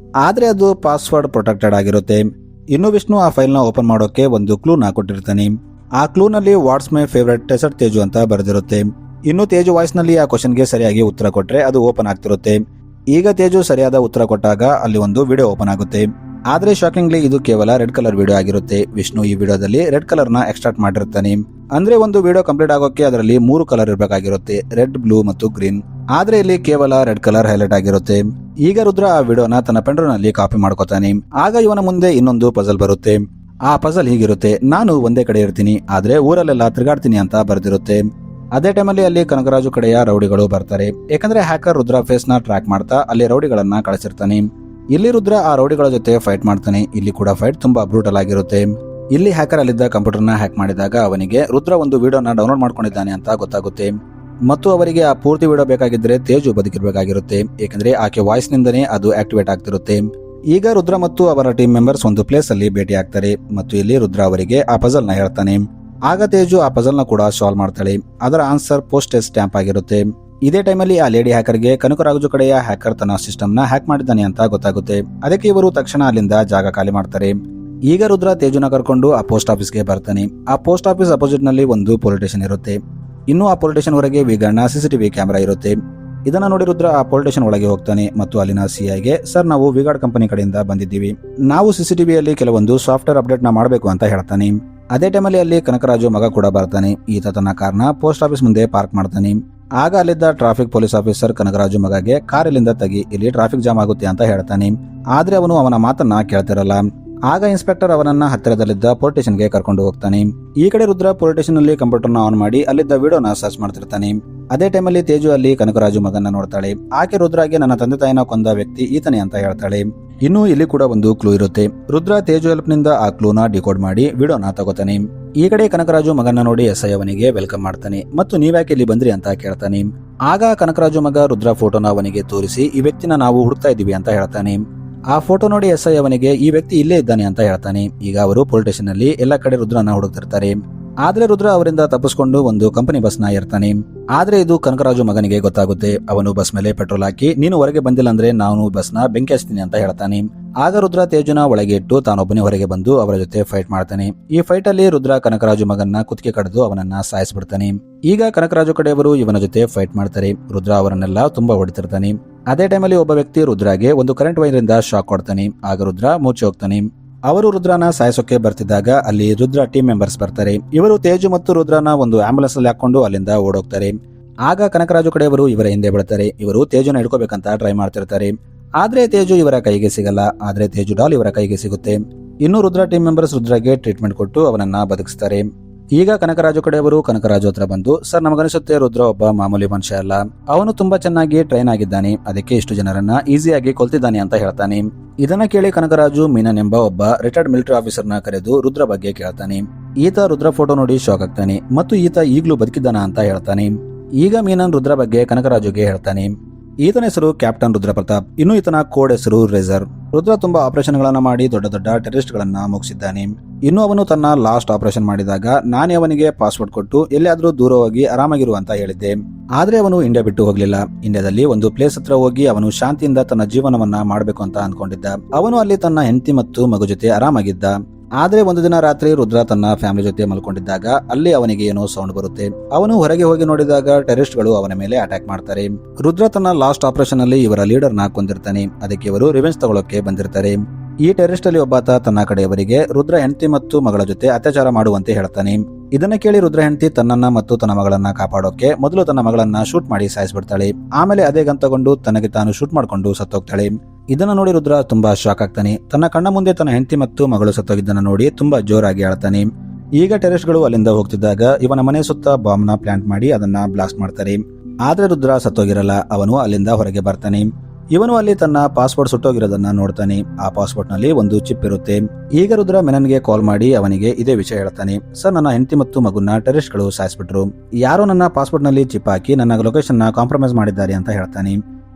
ಆದ್ರೆ ಅದು ಪಾಸ್ವರ್ಡ್ ಪ್ರೊಟೆಕ್ಟೆಡ್ ಆಗಿರುತ್ತೆ. ಇನ್ನು ವಿಷ್ಣು ಆ ಫೈಲ್ ನ ಓಪನ್ ಮಾಡೋಕೆ ಒಂದು ಕ್ಲೂ ನ ಕೊಟ್ಟಿರ್ತಾನೆ. ಆ ಕ್ಲೂ ನಲ್ಲಿ ವಾಟ್ಸ್ ಮೈ ಫೇವರೇಟ್ ಟೆಸರ್ಟ್ ತೇಜು ಅಂತ ಬರೆದಿರುತ್ತೆ. ಇನ್ನು ತೇಜು ವಾಯ್ಸ್ ನಲ್ಲಿ ಆ ಕ್ವಶನ್ಗೆ ಸರಿಯಾಗಿ ಉತ್ತರ ಕೊಟ್ರೆ ಅದು ಓಪನ್ ಆಗ್ತಿರುತ್ತೆ. ಈಗ ತೇಜು ಸರಿಯಾದ ಉತ್ತರ ಕೊಟ್ಟಾಗ ಅಲ್ಲಿ ಒಂದು ವಿಡಿಯೋ ಓಪನ್ ಆಗುತ್ತೆ. ಆದ್ರೆ ಶಾಕಿಂಗ್ಲಿ ಇದು ಕೇವಲ ರೆಡ್ ಕಲರ್ ವಿಡಿಯೋ ಆಗಿರುತ್ತೆ. ವಿಷ್ಣು ಈ ವಿಡಿಯೋದಲ್ಲಿ ರೆಡ್ ಕಲರ್ ನ ಎಕ್ಸ್ಟ್ರಾಕ್ಟ್ ಮಾಡಿರ್ತಾನೆ. ಅಂದ್ರೆ ಒಂದು ವಿಡಿಯೋ ಕಂಪ್ಲೀಟ್ ಆಗೋಕೆ ಅದರಲ್ಲಿ 3 ಕಲರ್ ಇರಬೇಕಾಗಿರುತ್ತೆ, ರೆಡ್, ಬ್ಲೂ ಮತ್ತು ಗ್ರೀನ್. ಆದ್ರೆ ಇಲ್ಲಿ ಕೇವಲ ರೆಡ್ ಕಲರ್ ಹೈಲೈಟ್ ಆಗಿರುತ್ತೆ. ಈಗ ರುದ್ರ ಆ ವಿಡಿಯೋನ ತನ್ನ ಪೆಂಡ್ರೈವ್ ನಲ್ಲಿ ಕಾಪಿ ಮಾಡ್ಕೋತಾನೆ. ಆಗ ಇವನ ಮುಂದೆ ಇನ್ನೊಂದು ಪಜಲ್ ಬರುತ್ತೆ. ಆ ಪಜಲ್ ಹೀಗಿರುತ್ತೆ: ನಾನು ಒಂದೇ ಕಡೆ ಇರ್ತೀನಿ, ಆದ್ರೆ ಊರಲ್ಲೆಲ್ಲ ತಿರುಗಾಡ್ತೀನಿ ಅಂತ ಬರೆದಿರುತ್ತೆ. ಅದೇ ಟೈಮಲ್ಲಿ ಅಲ್ಲಿ ಕನಕರಾಜು ಕಡೆಯ ರೌಡಿಗಳು ಬರ್ತಾರೆ. ಯಾಕಂದ್ರೆ ಹ್ಯಾಕರ್ ರುದ್ರ ಫೇಸ್ ನ ಟ್ರ್ಯಾಕ್ ಮಾಡ್ತಾ ಅಲ್ಲಿ ರೌಡಿಗಳನ್ನ ಕಳಿಸಿರ್ತಾನೆ. ಇಲ್ಲಿ ರುದ್ರ ಆ ರೌಡಿಗಳ ಜೊತೆ ಫೈಟ್ ಮಾಡ್ತಾನೆ. ಇಲ್ಲಿ ಕೂಡ ಫೈಟ್ ತುಂಬಾ ಬ್ರೂಟಲ್ ಆಗಿರುತ್ತೆ. ಇಲ್ಲಿ ಹ್ಯಾಕರ್ ಅಲ್ಲಿದ್ದ ಕಂಪ್ಯೂಟರ್ ನ ಹ್ಯಾಕ್ ಮಾಡಿದಾಗ ಅವನಿಗೆ ರುದ್ರ ಒಂದು ವಿಡಿಯೋನ ಡೌನ್ಲೋಡ್ ಮಾಡ್ಕೊಂಡಿದ್ದಾನೆ ಅಂತ ಗೊತ್ತಾಗುತ್ತೆ. ಮತ್ತು ಅವರಿಗೆ ಆ ಪೂರ್ತಿ ವಿಡಿಯೋ ಬೇಕಾಗಿದ್ರೆ ತೇಜು ಬದುಕಿರ್ಬೇಕಾಗಿರುತ್ತೆ. ಏಕೆಂದ್ರೆ ಆಕೆ ವಾಯ್ಸ್ ನಿಂದನೇ ಅದು ಆಕ್ಟಿವೇಟ್ ಆಗ್ತಿರುತ್ತೆ. ಈಗ ರುದ್ರ ಮತ್ತು ಅವರ ಟೀಮ್ ಮೆಂಬರ್ಸ್ ಒಂದು ಪ್ಲೇಸ್ ಅಲ್ಲಿ ಭೇಟಿ ಆಗ್ತಾರೆ ಮತ್ತು ಇಲ್ಲಿ ರುದ್ರ ಅವರಿಗೆ ಆ ಪಜಲ್ ನ ಹೇಳ್ತಾನೆ. ಆಗ ತೇಜು ಆ ಪಜಲ್ ನ ಕೂಡ ಸಾಲ್ವ್ ಮಾಡ್ತಾಳೆ. ಅದರ ಆನ್ಸರ್ ಪೋಸ್ಟೇಜ್ ಸ್ಟ್ಯಾಂಪ್ ಆಗಿರುತ್ತೆ. ಇದೇ ಟೈಮಲ್ಲಿ ಆ ಲೇಡಿ ಹ್ಯಾಕರ್ಗೆ ಕನಕರಾಜು ಕಡೆಯ ಹ್ಯಾಕರ್ ತನ್ನ ಸಿಸ್ಟಮ್ ನ ಹ್ಯಾಕ್ ಮಾಡಿದ್ದಾನೆ ಅಂತ ಗೊತ್ತಾಗುತ್ತೆ. ಅದಕ್ಕೆ ಇವರು ತಕ್ಷಣ ಅಲ್ಲಿಂದ ಜಾಗ ಖಾಲಿ ಮಾಡ್ತಾರೆ. ಈಗ ರುದ್ರ ತೇಜುನ ಕರ್ಕೊಂಡು ಆ ಪೋಸ್ಟ್ ಆಫೀಸ್ಗೆ ಬರ್ತಾನೆ. ಆ ಪೋಸ್ಟ್ ಆಫೀಸ್ ಅಪೋಸಿಟ್ ನಲ್ಲಿ ಒಂದು ಪೊಲೀಸ್ ಸ್ಟೇಷನ್ ಇರುತ್ತೆ. ಇನ್ನು ಆ ಪೊಲೀಸ್ ಸ್ಟೇಷನ್ ಹೊರಗೆ ವಿಗಣ್ಣ ಸಿಸಿಟಿವಿ ಕ್ಯಾಮೆರಾ ಇರುತ್ತೆ. ಇದನ್ನ ನೋಡಿ ರುದ್ರ ಆ ಪೊಲೀಸ್ ಸ್ಟೇಷನ್ ಒಳಗೆ ಹೋಗ್ತಾನೆ ಮತ್ತು ಅಲ್ಲಿನ ಸಿಐಗೆ, ಸರ್, ನಾವು ವಿಗಾರ್ಡ್ ಕಂಪನಿ ಕಡೆಯಿಂದ ಬಂದಿದ್ದೀವಿ. ನಾವು ಸಿಸಿಟಿವಿಯಲ್ಲಿ ಕೆಲವೊಂದು ಸಾಫ್ಟ್ವೇರ್ ಅಪ್ಡೇಟ್ ನ ಮಾಡಬೇಕು ಅಂತ ಹೇಳ್ತಾನೆ. ಅದೇ ಟೈಮಲ್ಲಿ ಅಲ್ಲಿ ಕನಕರಾಜು ಮಗ ಕೂಡ ಬರ್ತಾನೆ. ಈತ ತನ್ನ ಕಾರ್ನ ಪೋಸ್ಟ್ ಆಫೀಸ್ ಮುಂದೆ ಪಾರ್ಕ್ ಮಾಡ್ತಾನೆ. ಆಗ ಅಲ್ಲಿದ್ದ ಟ್ರಾಫಿಕ್ ಪೊಲೀಸ್ ಆಫೀಸರ್ ಕನಕರಾಜು ಮಗಗೆ ಕಾರ್ ಇಲ್ಲಿಂದ ತೆಗಿ, ಇಲ್ಲಿ ಟ್ರಾಫಿಕ್ ಜಾಮ್ ಆಗುತ್ತೆ ಅಂತ ಹೇಳ್ತಾನೆ. ಆದ್ರೆ ಅವನು ಅವನ ಮಾತನ್ನ ಕೇಳ್ತಿರಲ್ಲ. ಆಗ ಇನ್ಸ್ಪೆಕ್ಟರ್ ಅವನನ್ನ ಹತ್ತಿರದಲ್ಲಿದ್ದ ಪೊಲೀಸ್ ಸ್ಟೇಷನ್ಗೆ ಕರ್ಕೊಂಡು ಹೋಗ್ತಾನೆ. ಈ ಕಡೆ ರುದ್ರ ಪೊಲೀಸ್ ಸ್ಟೇಷನ್ ಅಲ್ಲಿ ಕಂಪ್ಯೂಟರ್ ನ ಆನ್ ಮಾಡಿ ಅಲ್ಲಿದ್ದ ವಿಡಿಯೋನ ಸರ್ಚ್ ಮಾಡ್ತಿರ್ತಾನೆ. ಅದೇ ಟೈಮಲ್ಲಿ ತೇಜು ಅಲ್ಲಿ ಕನಕರಾಜು ಮಗನ್ನ ನೋಡ್ತಾಳೆ. ಆಕೆ ರುದ್ರಾಗೆ ನನ್ನ ತಂದೆ ತಾಯಿನ ಕೊಂದ ವ್ಯಕ್ತಿ ಈತನೇ ಅಂತ ಹೇಳ್ತಾಳೆ. ಇನ್ನು ಇಲ್ಲಿ ಕೂಡ ಒಂದು ಕ್ಲೂ ಇರುತ್ತೆ. ರುದ್ರ ತೇಜು ಹೆಲ್ಪ್ ನಿಂದ ಆ ಕ್ಲೂನ ಡಿಕೋಡ್ ಮಾಡಿ ವಿಡಿಯೋನ ತಗೋತಾನೆ. ಈ ಕಡೆ ಕನಕರಾಜು ಮಗನ್ನ ನೋಡಿ ಎಸ್ಐ ಅವನಿಗೆ ವೆಲ್ಕಮ್ ಮಾಡ್ತಾನೆ ಮತ್ತು ನೀವ್ಯಾಕೆ ಇಲ್ಲಿ ಬಂದ್ರಿ ಅಂತ ಕೇಳ್ತಾನೆ. ಆಗ ಕನಕರಾಜು ಮಗ ರುದ್ರ ಫೋಟೋನ ಅವನಿಗೆ ತೋರಿಸಿ ಈ ವ್ಯಕ್ತಿನ ನಾವು ಹುಡುಕ್ತಾ ಇದೀವಿ ಅಂತ ಹೇಳ್ತಾನೆ. ಆ ಫೋಟೋ ನೋಡಿ ಎಸ್ಐ ಅವನಿಗೆ ಈ ವ್ಯಕ್ತಿ ಇಲ್ಲೇ ಇದ್ದಾನೆ ಅಂತ ಹೇಳ್ತಾನೆ. ಈಗ ಅವರು ಪೊಲೀಸ್ ಸ್ಟೇಷನ್ ನಲ್ಲಿ ಎಲ್ಲ ಕಡೆ ರುದ್ರನ ಹುಡುಕ್ತಿರ್ತಾರೆ. ಆದ್ರೆ ರುದ್ರ ಅವರಿಂದ ತಪ್ಪಿಸ್ಕೊಂಡು ಒಂದು ಕಂಪನಿ ಬಸ್ ನ ಇರ್ತಾನೆ. ಆದ್ರೆ ಇದು ಕನಕರಾಜು ಮಗನಿಗೆ ಗೊತ್ತಾಗುತ್ತೆ. ಅವನು ಬಸ್ ಮೇಲೆ ಪೆಟ್ರೋಲ್ ಹಾಕಿ, ನೀನು ಹೊರಗೆ ಬಂದಿಲ್ಲ ಅಂದ್ರೆ ನಾನು ಬಸ್ ನ ಬೆಂಕಿ ಹಚ್ತೀನಿ ಅಂತ ಹೇಳ್ತಾನೆ. ಆಗ ರುದ್ರ ತೇಜುನ ಒಳಗೆ ಇಟ್ಟು ತಾನೊಬ್ಬನೇ ಹೊರಗೆ ಬಂದು ಅವರ ಜೊತೆ ಫೈಟ್ ಮಾಡ್ತಾನೆ. ಈ ಫೈಟ್ ಅಲ್ಲಿ ರುದ್ರ ಕನಕರಾಜು ಮಗನ್ನ ಕುತ್ತಿಗೆ ಕಡಿದು ಅವನನ್ನ ಸಾಯಿಸ್ಬಿಡ್ತಾನೆ. ಈಗ ಕನಕರಾಜು ಕಡೆಯವರು ಇವನ ಜೊತೆ ಫೈಟ್ ಮಾಡ್ತಾರೆ. ರುದ್ರ ಅವರನ್ನೆಲ್ಲ ತುಂಬಾ ಹೊಡಿತಿರ್ತಾನೆ. ಅದೇ ಟೈಮಲ್ಲಿ ಒಬ್ಬ ವ್ಯಕ್ತಿ ರುದ್ರಾಗೆ ಒಂದು ಕರೆಂಟ್ ವೈರ್ ಇಂದ ಶಾಕ್ ಕೊಡ್ತಾನೆ. ಆಗ ರುದ್ರ ಮೂರ್ಛೆ ಹೋಗ್ತಾನೆ. ಅವರು ರುದ್ರನ ಸಾಯಿಸೋಕೆ ಬರ್ತಿದ್ದಾಗ ಅಲ್ಲಿ ರುದ್ರ ಟೀಮ್ ಮೆಂಬರ್ಸ್ ಬರ್ತಾರೆ. ಇವರು ತೇಜು ಮತ್ತು ರುದ್ರನ ಒಂದು ಆಂಬುಲೆನ್ಸ್ ಅಲ್ಲಿ ಹಾಕೊಂಡು ಅಲ್ಲಿಂದ ಓಡೋಗ್ತಾರೆ. ಆಗ ಕನಕರಾಜು ಕಡೆಯವರು ಇವರ ಹಿಂದೆ ಬಿಡ್ತಾರೆ. ಇವರು ತೇಜುನ ಹಿಡ್ಕೋಬೇಕಂತ ಟ್ರೈ ಮಾಡ್ತಿರ್ತಾರೆ. ಆದ್ರೆ ತೇಜು ಇವರ ಕೈಗೆ ಸಿಗಲ್ಲ. ಆದ್ರೆ ತೇಜು ಡಾಲ್ ಇವರ ಕೈಗೆ ಸಿಗುತ್ತೆ. ಇನ್ನು ರುದ್ರ ಟೀಮ್ ಮೆಂಬರ್ಸ್ ರುದ್ರಗೆ ಟ್ರೀಟ್ಮೆಂಟ್ ಕೊಟ್ಟು ಅವನನ್ನ ಬದುಕಿಸ್ತಾರೆ. ಈಗ ಕನಕರಾಜು ಕಡೆಯವರು ಕನಕರಾಜು ಹತ್ರ ಬಂದು, ಸರ್, ನಮಗನಿಸುತ್ತೆ ರುದ್ರ ಒಬ್ಬ ಮಾಮೂಲಿ ಮನುಷ್ಯ ಅಲ್ಲ. ಅವನು ತುಂಬಾ ಚೆನ್ನಾಗಿ ಟ್ರೈನ್ ಆಗಿದ್ದಾನೆ. ಅದಕ್ಕೆ ಇಷ್ಟು ಜನರನ್ನ ಈಸಿಯಾಗಿ ಕೊಲ್ತಿದ್ದಾನೆ ಅಂತ ಹೇಳ್ತಾನೆ. ಇದನ್ನ ಕೇಳಿ ಕನಕರಾಜು ಮೀನನ್ ಎಂಬ ಒಬ್ಬ ರಿಟೈರ್ಡ್ ಮಿಲಿಟರಿ ಆಫೀಸರ್ ನ ಕರೆದು ರುದ್ರ ಬಗ್ಗೆ ಕೇಳ್ತಾನೆ. ಈತ ರುದ್ರ ಫೋಟೋ ನೋಡಿ ಶಾಕ್ ಆಗ್ತಾನೆ ಮತ್ತು ಈತ ಈಗ್ಲೂ ಬದುಕಿದ್ದಾನ ಅಂತ ಹೇಳ್ತಾನೆ. ಈಗ ಮೀನನ್ ರುದ್ರ ಬಗ್ಗೆ ಕನಕರಾಜುಗೆ ಹೇಳ್ತಾನೆ. ಈತನ ಹೆಸರು ಕ್ಯಾಪ್ಟನ್ ರುದ್ರ ಪ್ರತಾಪ್. ಇನ್ನು ಈತನ ಕೋಡ್ ಹೆಸರು ರೇಸರ್. ರುದ್ರ ತುಂಬಾ ಆಪರೇಷನ್ ಗಳನ್ನ ಮಾಡಿ ದೊಡ್ಡ ದೊಡ್ಡ ಟೆರರಿಸ್ಟ್ ಗಳನ್ನ ಮುಗಿಸಿದ್ದಾನೆ. ಇನ್ನು ಅವನು ತನ್ನ ಲಾಸ್ಟ್ ಆಪರೇಷನ್ ಮಾಡಿದಾಗ ನಾನೇ ಅವನಿಗೆ ಪಾಸ್ವರ್ಡ್ ಕೊಟ್ಟು ಎಲ್ಲಿಯಾದ್ರೂ ದೂರ ಹೋಗಿ ಆರಾಮಾಗಿರು ಅಂತ ಹೇಳಿದ್ದೆ. ಆದ್ರೆ ಅವನು ಇಂಡಿಯಾ ಬಿಟ್ಟು ಹೋಗ್ಲಿಲ್ಲ. ಇಂಡಿಯಾದಲ್ಲಿ ಒಂದು ಪ್ಲೇಸ್ ಹತ್ರ ಹೋಗಿ ಅವನು ಶಾಂತಿಯಿಂದ ತನ್ನ ಜೀವನವನ್ನ ಮಾಡಬೇಕು ಅಂತ ಅನ್ಕೊಂಡಿದ್ದ. ಅವನು ಅಲ್ಲಿ ತನ್ನ ಹೆಂಡತಿ ಮತ್ತು ಮಗು ಜೊತೆ ಆರಾಮಾಗಿದ್ದ. ಆದ್ರೆ ಒಂದು ದಿನ ರಾತ್ರಿ ರುದ್ರ ತನ್ನ ಫ್ಯಾಮಿಲಿ ಜೊತೆ ಮಲ್ಕೊಂಡಿದ್ದಾಗ ಅಲ್ಲಿ ಅವನಿಗೆ ಏನೋ ಸೌಂಡ್ ಬರುತ್ತೆ. ಅವನು ಹೊರಗೆ ಹೋಗಿ ನೋಡಿದಾಗ ಟೆರರಿಸ್ಟ್ ಗಳು ಅವನ ಮೇಲೆ ಅಟ್ಯಾಕ್ ಮಾಡ್ತಾರೆ. ರುದ್ರ ತನ್ನ ಲಾಸ್ಟ್ ಆಪರೇಷನ್ ಅಲ್ಲಿ ಇವರ ಲೀಡರ್ ನ ಕೊಂದಿರ್ತಾನೆ. ಅದಕ್ಕೆ ಇವರು ರಿವೆಂಜ್ ತಗೊಳ್ಳೋಕೆ ಬಂದಿರ್ತಾರೆ. ಈ ಟೆರರಿಸ್ಟ್ ಅಲ್ಲಿ ಒಬ್ಬಾತ ತನ್ನ ಕಡೆಯವರಿಗೆ ರುದ್ರ ಹೆಂಡತಿ ಮತ್ತು ಮಗಳ ಜೊತೆ ಅತ್ಯಾಚಾರ ಮಾಡುವಂತೆ ಹೇಳ್ತಾನೆ. ಇದನ್ನ ಕೇಳಿ ರುದ್ರ ಹೆಂಡತಿ ತನ್ನನ್ನ ಮತ್ತು ತನ್ನ ಮಗಳನ್ನ ಕಾಪಾಡೋಕೆ ಮೊದಲು ತನ್ನ ಮಗಳನ್ನ ಶೂಟ್ ಮಾಡಿ ಸಾಯಿಸ್ಬಿಡ್ತಾಳೆ. ಆಮೇಲೆ ಅದೇ ಗನ್ ತಗೊಂಡು ತನಗೆ ತಾನು ಶೂಟ್ ಮಾಡ್ಕೊಂಡು ಸತ್ತೋಗ್ತಾಳೆ. ಇದನ್ನ ನೋಡಿ ರುದ್ರ ತುಂಬಾ ಶಾಕ್ ಆಗ್ತಾನೆ. ತನ್ನ ಕಣ್ಣ ಮುಂದೆ ತನ್ನ ಹೆಂಡತಿ ಮತ್ತು ಮಗಳು ಸತ್ತೋಗಿದ್ದನ್ನ ನೋಡಿ ತುಂಬಾ ಜೋರಾಗಿ ಅಳ್ತಾನೆ. ಈಗ ಟೆರರಿಸ್ಟ್ ಗಳು ಅಲ್ಲಿಂದ ಹೋಗ್ತಿದ್ದಾಗ ಇವನ ಮನೆ ಸುತ್ತ ಬಾಂಬ್ ನ ಪ್ಲಾಂಟ್ ಮಾಡಿ ಅದನ್ನ ಬ್ಲಾಸ್ಟ್ ಮಾಡ್ತಾರೆ. ಆದ್ರೆ ರುದ್ರ ಸತ್ತೋಗಿರಲ್ಲ. ಅವನು ಅಲ್ಲಿಂದ ಹೊರಗೆ ಬರ್ತಾನೆ. ಇವನು ಅಲ್ಲಿ ತನ್ನ ಪಾಸ್ಪೋರ್ಟ್ ಸುಟ್ಟೋಗಿರೋದನ್ನ ನೋಡ್ತಾನೆ. ಆ ಪಾಸ್ಪೋರ್ಟ್ ನಲ್ಲಿ ಒಂದು ಚಿಪ್ ಇರುತ್ತೆ. ಈಗ ರುದ್ರ ಮೆನನ್ಗೆ ಕಾಲ್ ಮಾಡಿ ಅವನಿಗೆ ಇದೇ ವಿಷಯ ಹೇಳ್ತಾನೆ. ಸರ್, ನನ್ನ ಹೆಂಡತಿ ಮತ್ತು ಮಗುನ ಟೆರರಿಸ್ಟ್ ಗಳು ಸಾಯಿಸ್ಬಿಟ್ರು. ಯಾರೋ ನನ್ನ ಪಾಸ್ಪೋರ್ಟ್ ನಲ್ಲಿ ಚಿಪ್ ಹಾಕಿ ನನ್ನ ಲೊಕೇಶನ್ ನ ಕಾಂಪ್ರಮೈಸ್ ಮಾಡಿದ್ದಾರೆ ಅಂತ ಹೇಳ್ತಾನೆ.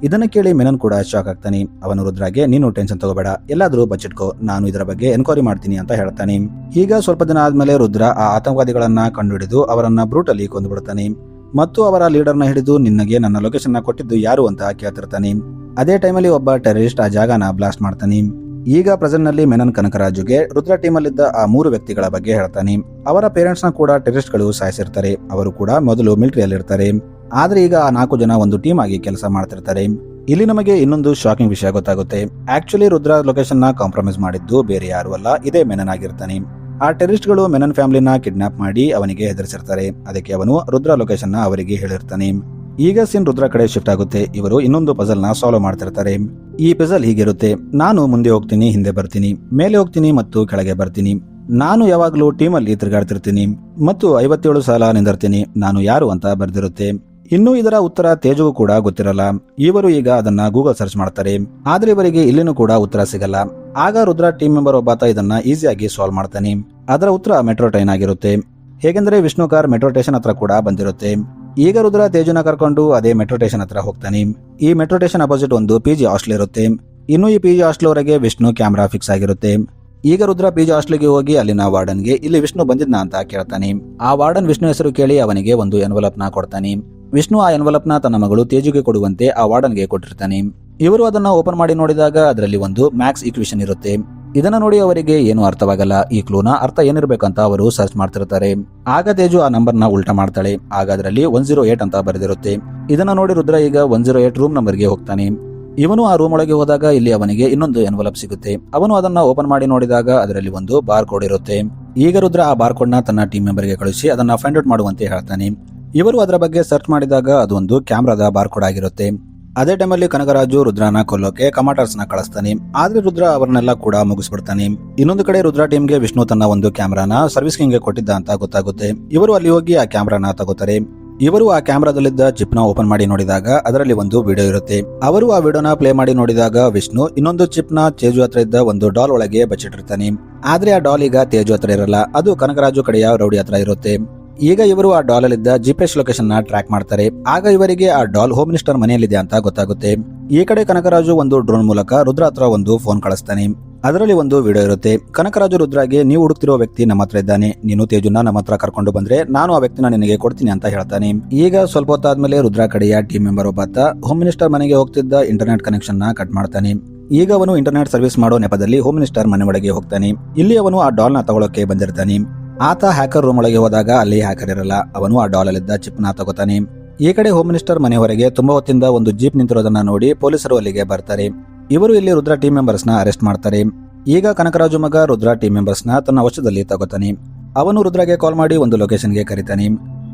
ಇದನ್ನ ಕೇಳಿ ಮೆನನ್ ಕೂಡ ಶಾಕ್ ಆಗ್ತಾನೆ. ಅವನು ರುದ್ರಾಗೆ, ನೀನು ಟೆನ್ಷನ್ ತಗೋಬೇಡ, ಎಲ್ಲಾದ್ರೂ ಬಚ್ಚಿಟ್ಕೋ, ನಾನು ಇದರ ಬಗ್ಗೆ ಎನ್ಕ್ವೈರಿ ಮಾಡ್ತೀನಿ ಅಂತ ಹೇಳ್ತಾನೆ. ಈಗ ಸ್ವಲ್ಪ ದಿನ ಆದ್ಮೇಲೆ ರುದ್ರ ಆ ಆತಂಕವಾದಿಗಳನ್ನ ಕಂಡುಹಿಡಿದು ಅವರನ್ನ ಬ್ರೂಟಲಿ ಕೊಂದುಬಿಡ್ತಾನೆ ಮತ್ತು ಅವರ ಲೀಡರ್ ನ ಹಿಡಿದು ನಿನ್ನಗೆ ನನ್ನ ಲೊಕೇಶನ್ ನ ಕೊಟ್ಟಿದ್ದು ಯಾರು ಅಂತ ಕೇಳ್ತಿರ್ತಾನೆ. ಅದೇ ಟೈಮಲ್ಲಿ ಒಬ್ಬ ಟೆರರಿಸ್ಟ್ ಆ ಜಾಗನ ಬ್ಲಾಸ್ಟ್ ಮಾಡ್ತಾನೆ. ಈಗ ಪ್ರೆಸೆಂಟ್ ನಲ್ಲಿ ಮೆನನ್ ಕನಕರಾಜುಗೆ ರುದ್ರ ಟೀಮ್ ಅಲ್ಲಿದ್ದ ಆ 3 ವ್ಯಕ್ತಿಗಳ ಬಗ್ಗೆ ಹೇಳ್ತಾನೆ. ಅವರ ಪೇರೆಂಟ್ಸ್ ನ ಕೂಡ ಟೆರರಿಸ್ಟ್ ಗಳು ಸಾಯಿಸಿರ್ತಾರೆ. ಅವರು ಕೂಡ ಮೊದಲು ಮಿಲಿಟರಿಯಲ್ಲಿ ಇರ್ತಾರೆ. ಆದ್ರೆ ಈಗ ಆ 4 ಜನ ಒಂದು ಟೀಮ್ ಆಗಿ ಕೆಲಸ ಮಾಡ್ತಿರ್ತಾರೆ. ಇಲ್ಲಿ ನಮಗೆ ಇನ್ನೊಂದು ಶಾಕಿಂಗ್ ವಿಷಯ ಗೊತ್ತಾಗುತ್ತೆ. ಆಕ್ಚುಲಿ ರುದ್ರ ಲೊಕೇಶನ್ ನ ಕಾಂಪ್ರಮೈಸ್ ಮಾಡಿದ್ದು ಬೇರೆ ಯಾರು ಅಲ್ಲ, ಇದೇ ಮೆನನ್ ಆಗಿರ್ತಾನೆ. ಆ ಟೆರರಿಸ್ಟ್ ಗಳು ಮೆನನ್ ಫ್ಯಾಮಿಲಿನ ಕಿಡ್ನಾಪ್ ಮಾಡಿ ಅವನಿಗೆ ಹೆದರಿಸಿರ್ತಾರೆ. ಅದಕ್ಕೆ ಅವನು ರುದ್ರ ಲೊಕೇಶನ್ ನ ಅವರಿಗೆ ಹೇಳಿರ್ತಾನೆ. ಈಗ ಸೀನ್ ರುದ್ರ ಕಡೆ ಶಿಫ್ಟ್ ಆಗುತ್ತೆ. ಇವರು ಇನ್ನೊಂದು ಪಜಲ್ ನ ಸಾಲ್ವ್ ಮಾಡ್ತಿರ್ತಾರೆ. ಈ ಪಜಲ್ ಹೀಗಿರುತ್ತೆ: ನಾನು ಮುಂದೆ ಹೋಗ್ತೀನಿ, ಹಿಂದೆ ಬರ್ತೀನಿ, ಮೇಲೆ ಹೋಗ್ತೀನಿ ಮತ್ತು ಕೆಳಗೆ ಬರ್ತೀನಿ. ನಾನು ಯಾವಾಗ್ಲೂ ಟೀಮ್ ಅಲ್ಲಿ ತಿರುಗಾಡ್ತಿರ್ತೀನಿ ಮತ್ತು 57 ಸಲ ನಿಂದಿರ್ತೀನಿ. ನಾನು ಯಾರು ಅಂತ ಬರ್ದಿರುತ್ತೆ. ಇನ್ನು ಇದರ ಉತ್ತರ ತೇಜುಗೂ ಕೂಡ ಗೊತ್ತಿರಲ್ಲ. ಇವರು ಈಗ ಅದನ್ನ ಗೂಗಲ್ ಸರ್ಚ್ ಮಾಡ್ತಾರೆ. ಆದ್ರೆ ಇವರಿಗೆ ಇಲ್ಲಿನೂ ಕೂಡ ಉತ್ತರ ಸಿಗಲ್ಲ. ಆಗ ರುದ್ರ ಟೀಮ್ ಮೆಂಬರ್ ಒಬ್ಬಾತ ಇದನ್ನ ಈಸಿಯಾಗಿ ಸಾಲ್ವ್ ಮಾಡ್ತಾನೆ. ಅದರ ಉತ್ತರ ಮೆಟ್ರೋ ಟ್ರೈನ್ ಆಗಿರುತ್ತೆ. ಹೇಗೆಂದ್ರೆ ವಿಷ್ಣು ಕಾರ್ ಮೆಟ್ರೋ ಸ್ಟೇಷನ್ ಹತ್ರ ಕೂಡ ಬಂದಿರುತ್ತೆ. ಈಗ ರುದ್ರ ತೇಜುನ ಕರ್ಕೊಂಡು ಅದೇ ಮೆಟ್ರೋ ಸ್ಟೇಷನ್ ಹತ್ರ ಹೋಗ್ತಾನೆ. ಈ ಮೆಟ್ರೋ ಸ್ಟೇಷನ್ ಅಪೋಸಿಟ್ ಒಂದು PG ಹಾಸ್ಟೆಲ್ ಇರುತ್ತೆ. ಇನ್ನು ಈ PG ಹಾಸ್ಟೆಲ್ ವರೆಗೆ ವಿಷ್ಣು ಕ್ಯಾಮ್ರಾ ಫಿಕ್ಸ್ ಆಗಿರುತ್ತೆ. ಈಗ ರುದ್ರ PG ಹಾಸ್ಟೆಲ್ಗೆ ಹೋಗಿ ಅಲ್ಲಿನ ವಾರ್ಡನ್ಗೆ ಇಲ್ಲಿ ವಿಷ್ಣು ಬಂದಿದ್ನ ಅಂತ ಕೇಳ್ತಾನೆ. ಆ ವಾರ್ಡನ್ ವಿಷ್ಣು ಹೆಸರು ಕೇಳಿ ಅವನಿಗೆ ಒಂದು ಎನ್ವಲಪ್ ನ ಕೊಡ್ತಾನೆ. ವಿಷ್ಣು ಆ ಎನ್ವಲಪ್ ನ ತನ್ನ ಮಗಳು ತೇಜುಗೆ ಕೊಡುವಂತೆ ಆ ವಾರ್ಡನ್ಗೆ ಕೊಟ್ಟಿರ್ತಾನೆ. ಇವರು ಅದನ್ನ ಓಪನ್ ಮಾಡಿ ನೋಡಿದಾಗ ಅದರಲ್ಲಿ ಒಂದು ಮ್ಯಾಕ್ಸ್ ಈಕ್ವೇಷನ್ ಇರುತ್ತೆ. ಇದನ್ನ ನೋಡಿ ಅವರಿಗೆ ಏನು ಅರ್ಥವಾಗಲ್ಲ. ಈ ಕ್ಲೂನ ಅರ್ಥ ಏನಿರ್ಬೇಕಂತ ಅವರು ಸರ್ಚ್ ಮಾಡ್ತಿರ್ತಾರೆ. ಆಗ ತೇಜು ಆ ನಂಬರ್ ನ ಉಲ್ಟಾ ಮಾಡ್ತಾಳೆ. ಆಗ ಅದರಲ್ಲಿ 108 ಅಂತ ಬರೆದಿರುತ್ತೆ. ಇದನ್ನ ನೋಡಿ ರುದ್ರ ಈಗ 108 ರೂಮ್ ನಂಬರ್ಗೆ ಹೋಗ್ತಾನೆ. ಇವನು ಆ ರೂಮ್ ಒಳಗೆ ಹೋದಾಗ ಇಲ್ಲಿ ಅವನಿಗೆ ಇನ್ನೊಂದು ಎನ್ವಲಪ್ ಸಿಗುತ್ತೆ. ಅವನು ಅದನ್ನ ಓಪನ್ ಮಾಡಿ ನೋಡಿದಾಗ ಅದರಲ್ಲಿ ಒಂದು ಬಾರ್ ಕೋಡ್ ಇರುತ್ತೆ. ಈಗ ರುದ್ರ ಆ ಬಾರ್ ಕೋಡ್ ನ ತನ್ನ ಟೀಮ್ ಮೆಂಬರ್ಗೆ ಕಳಿಸಿ ಅದನ್ನ ಫೈಂಡ್ ಔಟ್ ಮಾಡುವಂತೆ ಹೇಳ್ತಾನೆ. ಇವರು ಅದರ ಬಗ್ಗೆ ಸರ್ಚ್ ಮಾಡಿದಾಗ ಅದು ಒಂದು ಕ್ಯಾಮ್ರಾದ ಬಾರ್ ಕೋಡ್ ಆಗಿರುತ್ತೆ. ಅದೇ ಟೈಮಲ್ಲಿ ಕನಕರಾಜು ರುದ್ರನ ಕೊಲ್ಲೋಕೆ ಕಮಾಂಡರ್ಸ್ ನ ಕಳಿಸ್ತಾನೆ. ಆದ್ರೆ ರುದ್ರ ಅವರನ್ನೆಲ್ಲ ಕೂಡ ಮುಗಿಸ್ಬಿಡ್ತಾನೆ. ಇನ್ನೊಂದು ಕಡೆ ರುದ್ರ ಟೀಮ್ಗೆ ವಿಷ್ಣು ತನ್ನ ಒಂದು ಕ್ಯಾಮ್ರಾನ ಸರ್ವಿಸ್ಗೆ ಕೊಟ್ಟಿದ್ದ ಅಂತ ಗೊತ್ತಾಗುತ್ತೆ. ಇವರು ಅಲ್ಲಿ ಹೋಗಿ ಆ ಕ್ಯಾಮ್ರಾನ ತಗೋತಾರೆ. ಇವರು ಆ ಕ್ಯಾಮ್ರಾದಲ್ಲಿದ್ದ ಚಿಪ್ ನ ಓಪನ್ ಮಾಡಿ ನೋಡಿದಾಗ ಅದರಲ್ಲಿ ಒಂದು ವಿಡಿಯೋ ಇರುತ್ತೆ. ಅವರು ಆ ವಿಡಿಯೋನ ಪ್ಲೇ ಮಾಡಿ ನೋಡಿದಾಗ ವಿಷ್ಣು ಇನ್ನೊಂದು ಚಿಪ್ ನ ತೇಜು ಹತ್ರ ಇದ್ದ ಒಂದು ಡಾಲ್ ಒಳಗೆ ಬಚ್ಚಿಟ್ಟಿರ್ತಾನೆ. ಆದ್ರೆ ಆ ಡಾಲ್ ಈಗ ತೇಜು ಹತ್ರ ಇರಲ್ಲ, ಅದು ಕನಕರಾಜು ಕಡೆಯ ರೌಡಿ ಹತ್ರ ಇರುತ್ತೆ. ಈಗ ಇವರು ಆ ಡಾಲ್ ಅಲ್ಲಿದ್ದ GPS ಲೊಕೇಶನ್ ನ ಟ್ರ್ಯಾಕ್ ಮಾಡ್ತಾರೆ. ಆಗ ಇವರಿಗೆ ಆ ಡಾಲ್ ಹೋಮ್ ಮಿನಿಸ್ಟರ್ ಮನೆಯಲ್ಲಿದೆ ಅಂತ ಗೊತ್ತಾಗುತ್ತೆ. ಈ ಕಡೆ ಕನಕರಾಜು ಒಂದು ಡ್ರೋನ್ ಮೂಲಕ ರುದ್ರ ಹತ್ರ ಒಂದು ಫೋನ್ ಕಳಿಸ್ತಾನೆ. ಅದರಲ್ಲಿ ಒಂದು ವಿಡಿಯೋ ಇರುತ್ತೆ. ಕನಕರಾಜು ರುದ್ರಾಗೆ, ನೀವು ಹುಡುಕ್ತಿರೋ ವ್ಯಕ್ತಿ ನಮ್ಮ ಹತ್ರ ಇದ್ದಾನೆ, ನೀನು ತೇಜುನ ನಮ್ಮ ಹತ್ರ ಕರ್ಕೊಂಡು ಬಂದ್ರೆ ನಾನು ಆ ವ್ಯಕ್ತಿನ ನಿನಗೆ ಕೊಡ್ತೀನಿ ಅಂತ ಹೇಳ್ತಾನೆ. ಈಗ ಸ್ವಲ್ಪ ಹೊತ್ತಾದ್ಮೇಲೆ ರುದ್ರ ಕಡೆಯ ಟೀಮ್ ಮೆಂಬರ್ ಒಬ್ಬಾತ ಹೋಮ್ ಮಿನಿಸ್ಟರ್ ಮನೆಗೆ ಹೋಗ್ತಿದ್ದ ಇಂಟರ್ನೆಟ್ ಕನೆಕ್ಷನ್ ನ ಕಟ್ ಮಾಡ್ತಾನೆ. ಈಗ ಅವನು ಇಂಟರ್ನೆಟ್ ಸರ್ವಿಸ್ ಮಾಡೋ ನೆಪದಲ್ಲಿ ಹೋಮ್ ಮಿನಿಸ್ಟರ್ ಮನೆ ಒಳಗೆ ಹೋಗ್ತಾನೆ. ಇಲ್ಲಿ ಅವನು ಆ ಡಾಲ್ ನ ತಗೊಳಕ್ಕೆ ಬಂದಿರ್ತಾನೆ. ಆತ ಹ್ಯಾಕರ್ ರೂಮ್ ಒಳಗೆ ಹೋದಾಗ ಅಲ್ಲಿ ಹ್ಯಾಕರ್ ಇರಲ್ಲ. ಅವನು ಆ ಡಾಲ್ ಅಲ್ಲಿದ್ದ ಚಿಪ್ ನ ತಗೋತಾನೆ. ಈ ಕಡೆ ಹೋಮ್ ಮಿನಿಸ್ಟರ್ ಮನೆ ಹೊರಗೆ ತುಂಬಾ ಹೊತ್ತಿಂದ ಒಂದು ಜೀಪ್ ನಿಂತಿರೋದನ್ನ ನೋಡಿ ಪೊಲೀಸರು ಅಲ್ಲಿಗೆ ಬರ್ತಾರೆ. ಇವರು ಇಲ್ಲಿ ರುದ್ರ ಟೀಮ್ ಮೆಂಬರ್ಸ್ ನ ಅರೆಸ್ಟ್ ಮಾಡ್ತಾರೆ. ಈಗ ಕನಕರಾಜು ಮಗ ರುದ್ರ ಟೀಮ್ ಮೆಂಬರ್ಸ್ ನ ತನ್ನ ವಶದಲ್ಲಿ ತಗೋತಾನೆ. ಅವನು ರುದ್ರಗೆ ಕಾಲ್ ಮಾಡಿ ಒಂದು ಲೊಕೇಶನ್ಗೆ ಕರೀತಾನೆ.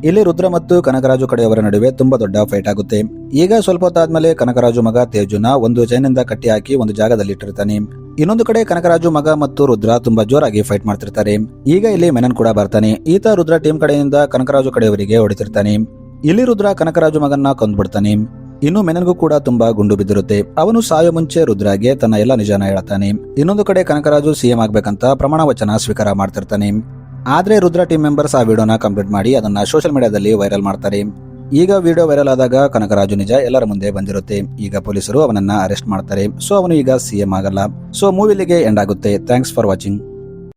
ಇಲ್ಲಿ ರುದ್ರ ಮತ್ತು ಕನಕರಾಜು ಕಡೆಯವರ ನಡುವೆ ತುಂಬಾ ದೊಡ್ಡ ಫೈಟ್ ಆಗುತ್ತೆ. ಈಗ ಸ್ವಲ್ಪ ಹೊತ್ತಾದ್ಮೇಲೆ ಕನಕರಾಜು ಮಗ ತೇಜುನ ಒಂದು ಚೈನಿಂದ ಕಟ್ಟಿ ಹಾಕಿ ಒಂದು ಜಾಗದಲ್ಲಿ ಇಟ್ಟಿರ್ತಾನೆ. ಇನ್ನೊಂದು ಕಡೆ ಕನಕರಾಜು ಮಗ ಮತ್ತು ರುದ್ರ ತುಂಬಾ ಜೋರಾಗಿ ಫೈಟ್ ಮಾಡ್ತಿರ್ತಾರೆ. ಈಗ ಇಲ್ಲಿ ಮೆನನ್ ಕೂಡ ಬರ್ತಾನೆ. ಈತ ರುದ್ರ ಟೀಮ್ ಕಡೆಯಿಂದ ಕನಕರಾಜು ಕಡೆಯವರಿಗೆ ಹೊಡಿತಿರ್ತಾನೆ. ಇಲ್ಲಿ ರುದ್ರ ಕನಕರಾಜು ಮಗನ್ನ ಕೊಂದ್ಬಿಡ್ತಾನೆ. ಇನ್ನು ಮೆನನ್ಗೂ ಕೂಡ ತುಂಬಾ ಗುಂಡು ಬಿದ್ದಿರುತ್ತೆ. ಅವನು ಸಾಯೋ ಮುಂಚೆ ರುದ್ರಾಗೆ ತನ್ನ ಎಲ್ಲ ನಿಜಾನ ಹೇಳ್ತಾನೆ. ಇನ್ನೊಂದು ಕಡೆ ಕನಕರಾಜು CM ಆಗ್ಬೇಕಂತ ಪ್ರಮಾಣ ವಚನ ಸ್ವೀಕಾರ ಮಾಡ್ತಿರ್ತಾನೆ. ಆದ್ರೆ ರುದ್ರ ಟೀಮ್ ಮೆಂಬರ್ಸ್ ಆ ವಿಡಿಯೋನ ಕಂಪ್ಲೀಟ್ ಮಾಡಿ ಅದನ್ನ ಸೋಷಿಯಲ್ ಮೀಡಿಯಾದಲ್ಲಿ ವೈರಲ್ ಮಾಡ್ತಾರೆ. ಈಗ ವಿಡಿಯೋ ವೈರಲ್ ಆದಾಗ ಕನಕರಾಜು ನಿಜ ಎಲ್ಲರ ಮುಂದೆ ಬಂದಿರುತ್ತೆ. ಈಗ ಪೊಲೀಸರು ಅವನನ್ನ ಅರೆಸ್ಟ್ ಮಾಡ್ತಾರೆ. ಸೊ ಅವನು ಈಗ CM ಆಗಲ್ಲ. ಸೊ ಮೂವಿಲಿಗೆ ಎಂಡ್ ಆಗುತ್ತೆ. Thanks for watching.